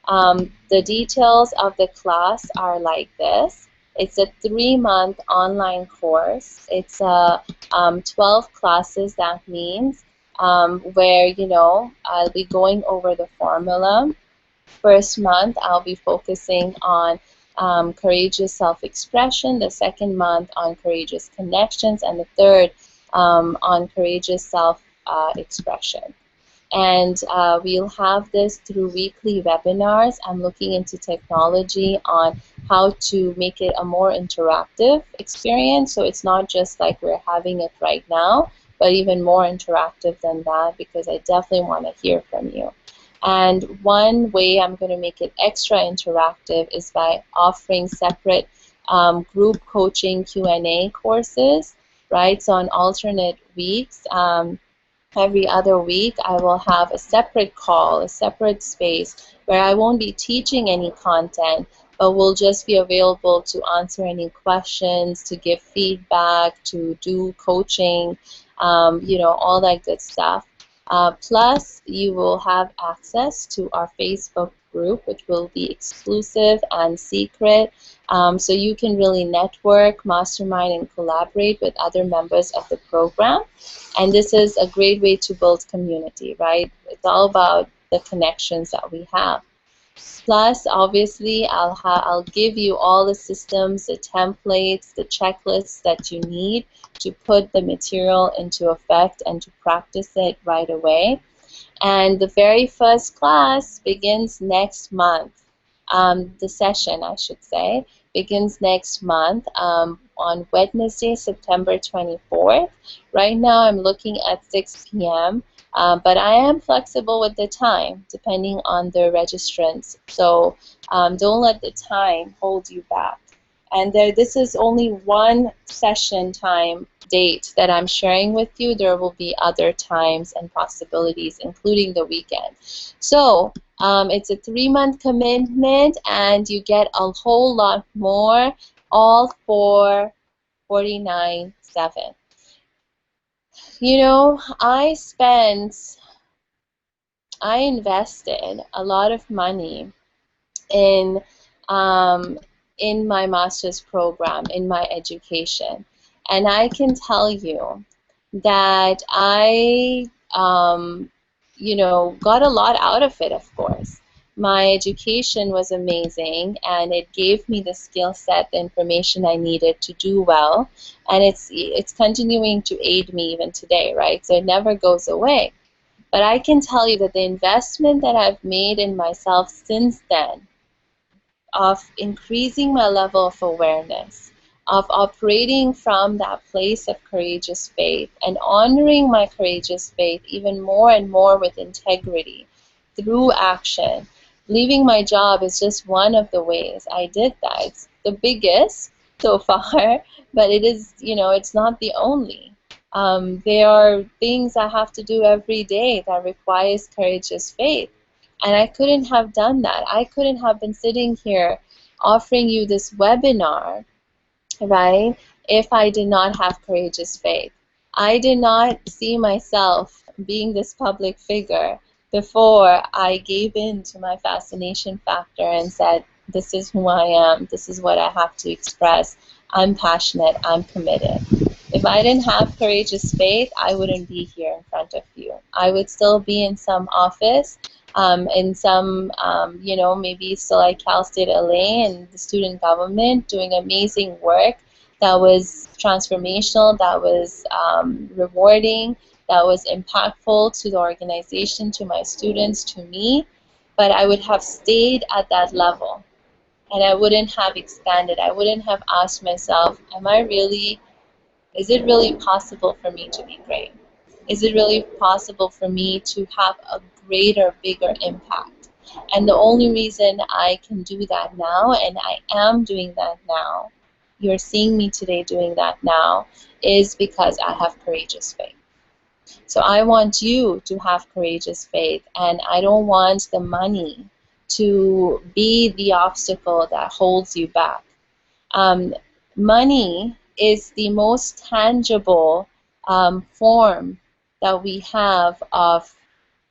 The details of the class are like this. It's a 3-month online course. It's 12 classes, that means, where, I'll be going over the formula. First month, I'll be focusing on courageous self-expression, the second month on courageous connections, and the third on courageous self-expression. And we'll have this through weekly webinars. I'm looking into technology on how to make it a more interactive experience, so it's not just like we're having it right now, but even more interactive than that, because I definitely want to hear from you. And one way I'm going to make it extra interactive is by offering separate group coaching Q&A courses, right? So on alternate weeks, every other week, I will have a separate call, a separate space where I won't be teaching any content, but will just be available to answer any questions, to give feedback, to do coaching, all that good stuff. Plus, you will have access to our Facebook group, which will be exclusive and secret, so you can really network, mastermind, and collaborate with other members of the program. And this is a great way to build community, right? It's all about the connections that we have. Plus, obviously, I'll give you all the systems, the templates, the checklists that you need to put the material into effect and to practice it right away. And the very first class begins next month. The session, I should say, begins next month on Wednesday, September 24th. Right now, I'm looking at 6 p.m., but I am flexible with the time, depending on the registrants. So don't let the time hold you back. And this is only one session time date that I'm sharing with you. There will be other times and possibilities, including the weekend. So it's a 3-month commitment, and you get a whole lot more all for 49.7. You know, I invested a lot of money in my master's program, in my education. And I can tell you that you know, got a lot out of it, of course. My education was amazing and it gave me the skill set, the information I needed to do well. And it's continuing to aid me even today, right? So it never goes away. But I can tell you that the investment that I've made in myself since then, of increasing my level of awareness, of operating from that place of courageous faith and honoring my courageous faith even more and more with integrity through action. Leaving my job is just one of the ways I did that. It's the biggest so far, but it is, you know, it's not the only. There are things I have to do every day that requires courageous faith. And I couldn't have done that. I couldn't have been sitting here offering you this webinar, right, if I did not have courageous faith. I did not see myself being this public figure before I gave in to my fascination factor and said, this is who I am, this is what I have to express, I'm passionate, I'm committed. If I didn't have courageous faith, I wouldn't be here in front of you. I would still be in some office, in some, you know, maybe still like Cal State LA and the student government doing amazing work that was transformational, that was rewarding, that was impactful to the organization, to my students, to me. But I would have stayed at that level and I wouldn't have expanded. I wouldn't have asked myself, is it really possible for me to be great? Is it really possible for me to have a greater, bigger impact? And the only reason I can do that now, and I am doing that now, you're seeing me today doing that now, is because I have courageous faith. So I want you to have courageous faith, and I don't want the money to be the obstacle that holds you back. Um, Money is the most tangible form that we have of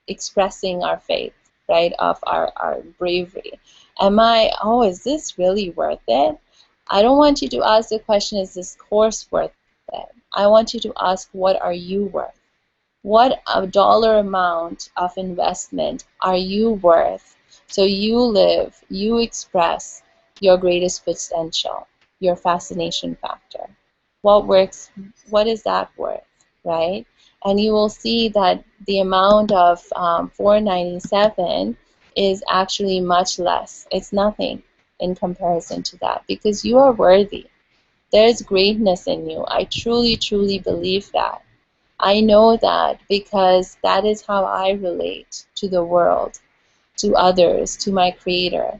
expressing our faith, right? Of our bravery. Is this really worth it? I don't want you to ask the question, is this course worth it? I want you to ask, what are you worth? What a dollar amount of investment are you worth so you live, you express your greatest potential, your fascination factor? What works, what is that worth, right? And you will see that the amount of $497 is actually much less. It's nothing in comparison to that because you are worthy. There's greatness in you. I truly, truly believe that. I know that because that is how I relate to the world, to others, to my Creator.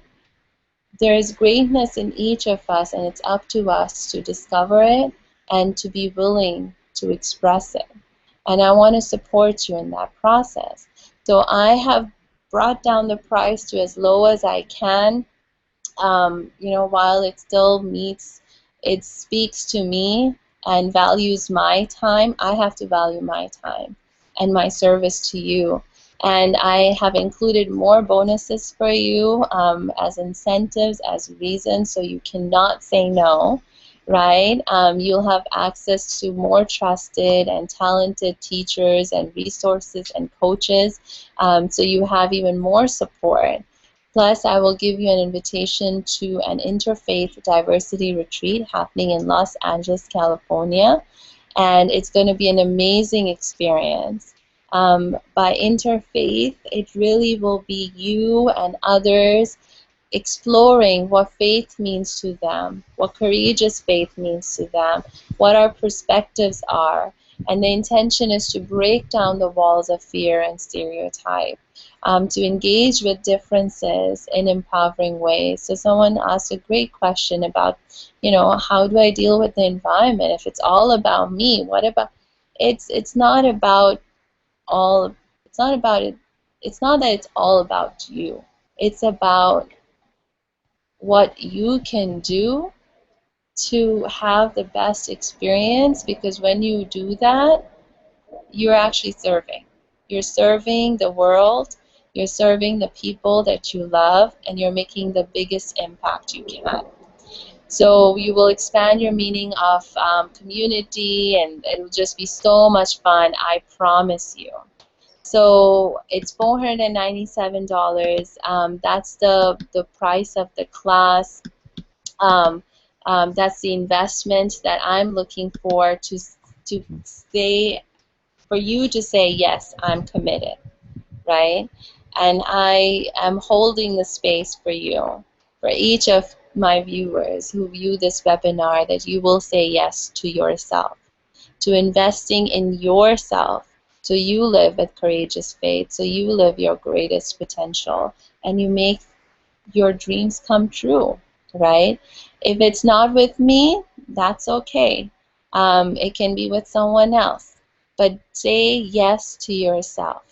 There is greatness in each of us, and it's up to us to discover it and to be willing to express it. And I want to support you in that process. So I have brought down the price to as low as I can, you know, while it still meets, it speaks to me and values my time. I have to value my time and my service to you. And I have included more bonuses for you as incentives, as reasons, so you cannot say no, right? You'll have access to more trusted and talented teachers and resources and coaches, so you have even more support. Plus, I will give you an invitation to an interfaith diversity retreat happening in Los Angeles, California, and it's going to be an amazing experience. By interfaith, it really will be you and others exploring what faith means to them, what courageous faith means to them, what our perspectives are. And the intention is to break down the walls of fear and stereotype, to engage with differences in empowering ways. So someone asked a great question about, you know, how do I deal with the environment? If it's all about me, what about, it's not about all, it's not about it, it's not that it's all about you. It's about what you can do to have the best experience, because when you do that, you're actually serving. You're serving the world, you're serving the people that you love, and you're making the biggest impact you can. So you will expand your meaning of community, and it will just be so much fun, I promise you. So it's $497. That's the price of the class. Um, that's the investment that I'm looking for to stay, for you to say, yes, I'm committed, right? And I am holding the space for you, for each of my viewers who view this webinar, that you will say yes to yourself, to investing in yourself, so you live with courageous faith, so you live your greatest potential, and you make your dreams come true, right? If it's not with me, that's okay. It can be with someone else. But say yes to yourself.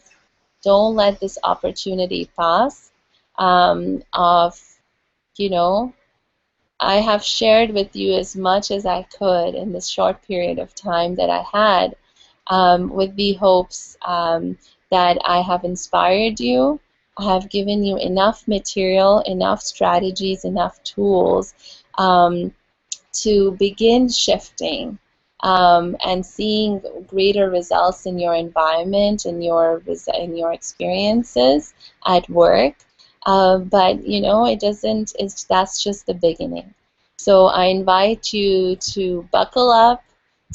Don't let this opportunity pass. Of, you know, I have shared with you as much as I could in this short period of time that I had, with the hopes that I have inspired you. I have given you enough material, enough strategies, enough tools to begin shifting and seeing greater results in your environment and in your experiences at work. But you know, it doesn't. That's just the beginning. So I invite you to buckle up,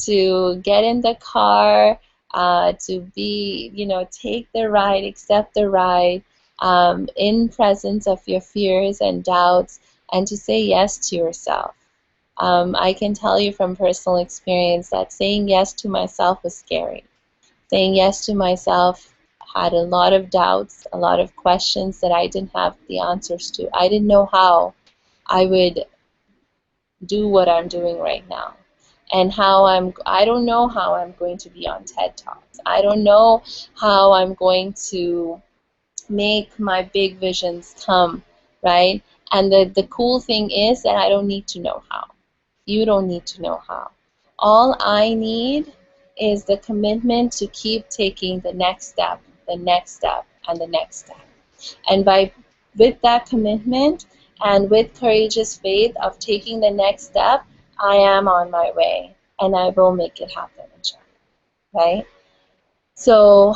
to get in the car, to be, you know, take the ride, accept the ride, in presence of your fears and doubts, and to say yes to yourself. I can tell you from personal experience that saying yes to myself was scary. Saying yes to myself had a lot of doubts, a lot of questions that I didn't have the answers to. I didn't know how I would do what I'm doing right now. And I don't know how I'm going to be on TED Talks. I don't know how I'm going to make my big visions come, right? And the cool thing is that I don't need to know how. You don't need to know how. All I need is the commitment to keep taking the next step, the next step, and the next step. And with that commitment and with courageous faith of taking the next step, I am on my way, and I will make it happen, right? So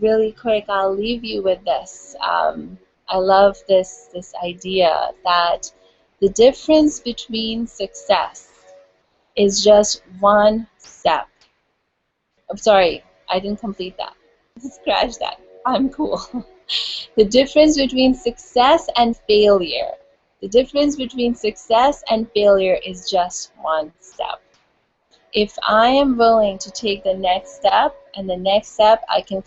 really quick, I'll leave you with this. I love this idea that the difference between success is just one step. I'm sorry, I didn't complete that. Scratch that. I'm cool. The difference between success and failure. The difference between success and failure is just one step. If I am willing to take the next step, and the next step I can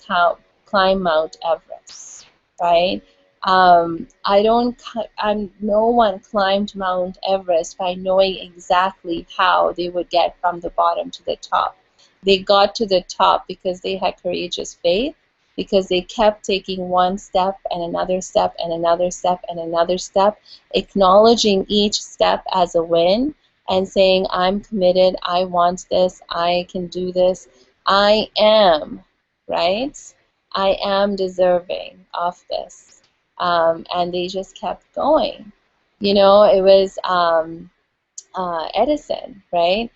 climb Mount Everest, right? No one climbed Mount Everest by knowing exactly how they would get from the bottom to the top. They got to the top because they had courageous faith, because they kept taking one step and another step and another step and another step, acknowledging each step as a win, and saying, I'm committed, I want this, I can do this, I am, right? I am deserving of this. And they just kept going. You know, it was Edison, right?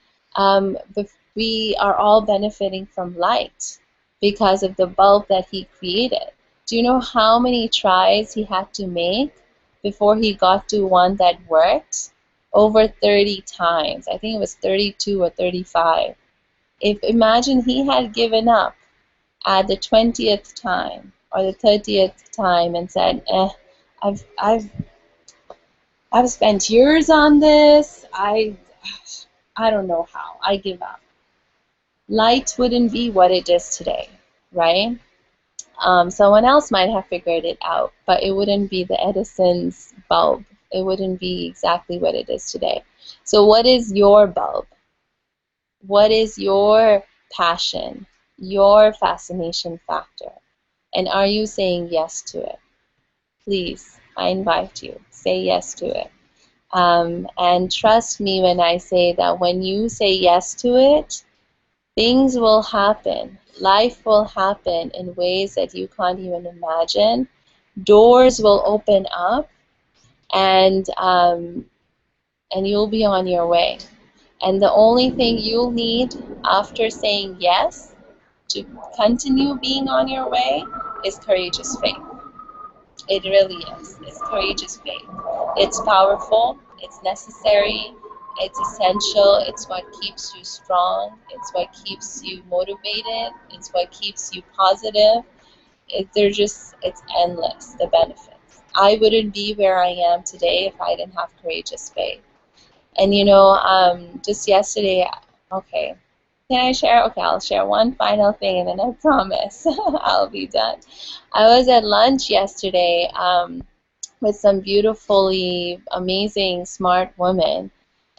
We are all benefiting from light because of the bulb that he created. Do you know how many tries he had to make before he got to one that worked? Over 30 times. I think it was 32 or 35. Imagine he had given up at the 20th time or the 30th time and said, I've I've spent years on this. I don't know how. I give up. Light wouldn't be what it is today, right? Someone else might have figured it out, but it wouldn't be the Edison's bulb. It wouldn't be exactly what it is today. So what is your bulb? What is your passion, your fascination factor? And are you saying yes to it? Please, I invite you, say yes to it. And trust me when I say that when you say yes to it, things will happen. Life will happen in ways that you can't even imagine. Doors will open up, and you'll be on your way. And the only thing you'll need after saying yes to continue being on your way is courageous faith. It really is. It's courageous faith. It's powerful, it's necessary, it's essential, it's what keeps you strong, it's what keeps you motivated, it's what keeps you positive. It's endless, the benefits. I wouldn't be where I am today if I didn't have courageous faith. And just yesterday, okay, can I share? Okay, I'll share one final thing and then I promise I'll be done. I was at lunch yesterday with some beautifully amazing, smart women.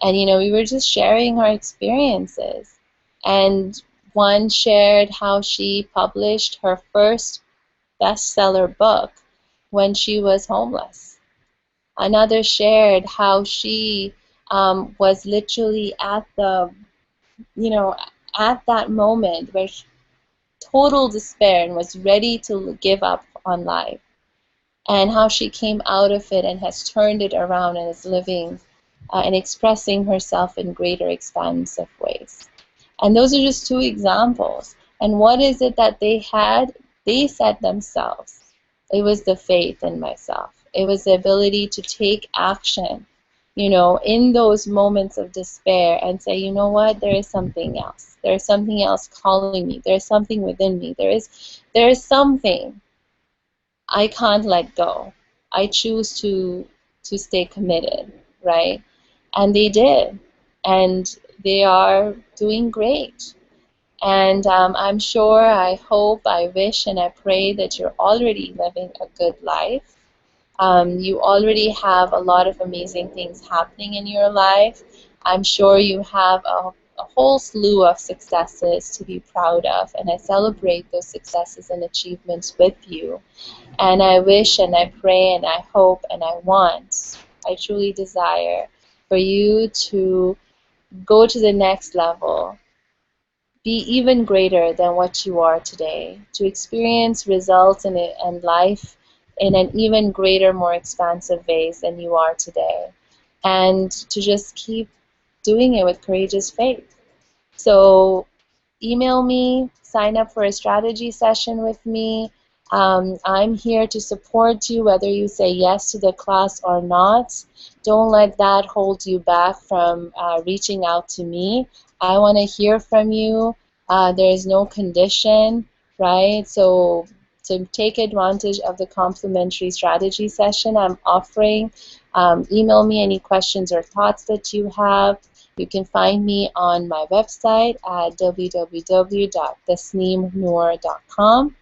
And, we were just sharing our experiences. And one shared how she published her first bestseller book when she was homeless. Another shared how she was literally at at that moment where total despair and was ready to give up on life, and how she came out of it and has turned it around and is living and expressing herself in greater expansive ways. And those are just two examples. And what is it that they had? They said themselves. It was the faith in myself. It was the ability to take action, in those moments of despair and say, you know what, there is something else. There is something else calling me. There is something within me. There is something I can't let go. I choose to stay committed, right? And they did. And they are doing great. And I'm sure, I hope, I wish, and I pray that you're already living a good life. You already have a lot of amazing things happening in your life. I'm sure you have a whole slew of successes to be proud of, and I celebrate those successes and achievements with you. And I wish and I pray and I hope and I truly desire for you to go to the next level, be even greater than what you are today, to experience results in it and life in an even greater, more expansive ways than you are today, and to just keep doing it with courageous faith. So email me, sign up for a strategy session with me. I'm here to support you whether you say yes to the class or not. Don't let that hold you back from reaching out to me. I want to hear from you. There is no condition, right? So to take advantage of the complimentary strategy session I'm offering, email me any questions or thoughts that you have. You can find me on my website at www.tasneemnoor.com.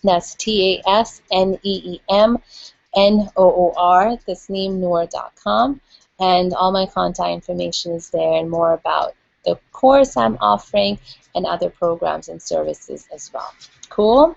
That's TASNEEMNOOR, tasneemnoor.com. And all my contact information is there, and more about the course I'm offering and other programs and services as well. Cool?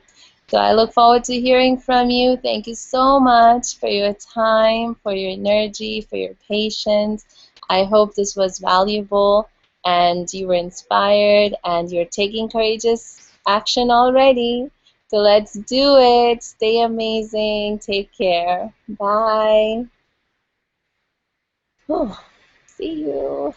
So I look forward to hearing from you. Thank you so much for your time, for your energy, for your patience. I hope this was valuable and you were inspired and you're taking courageous action already. So let's do it. Stay amazing. Take care. Bye. Oh, see you.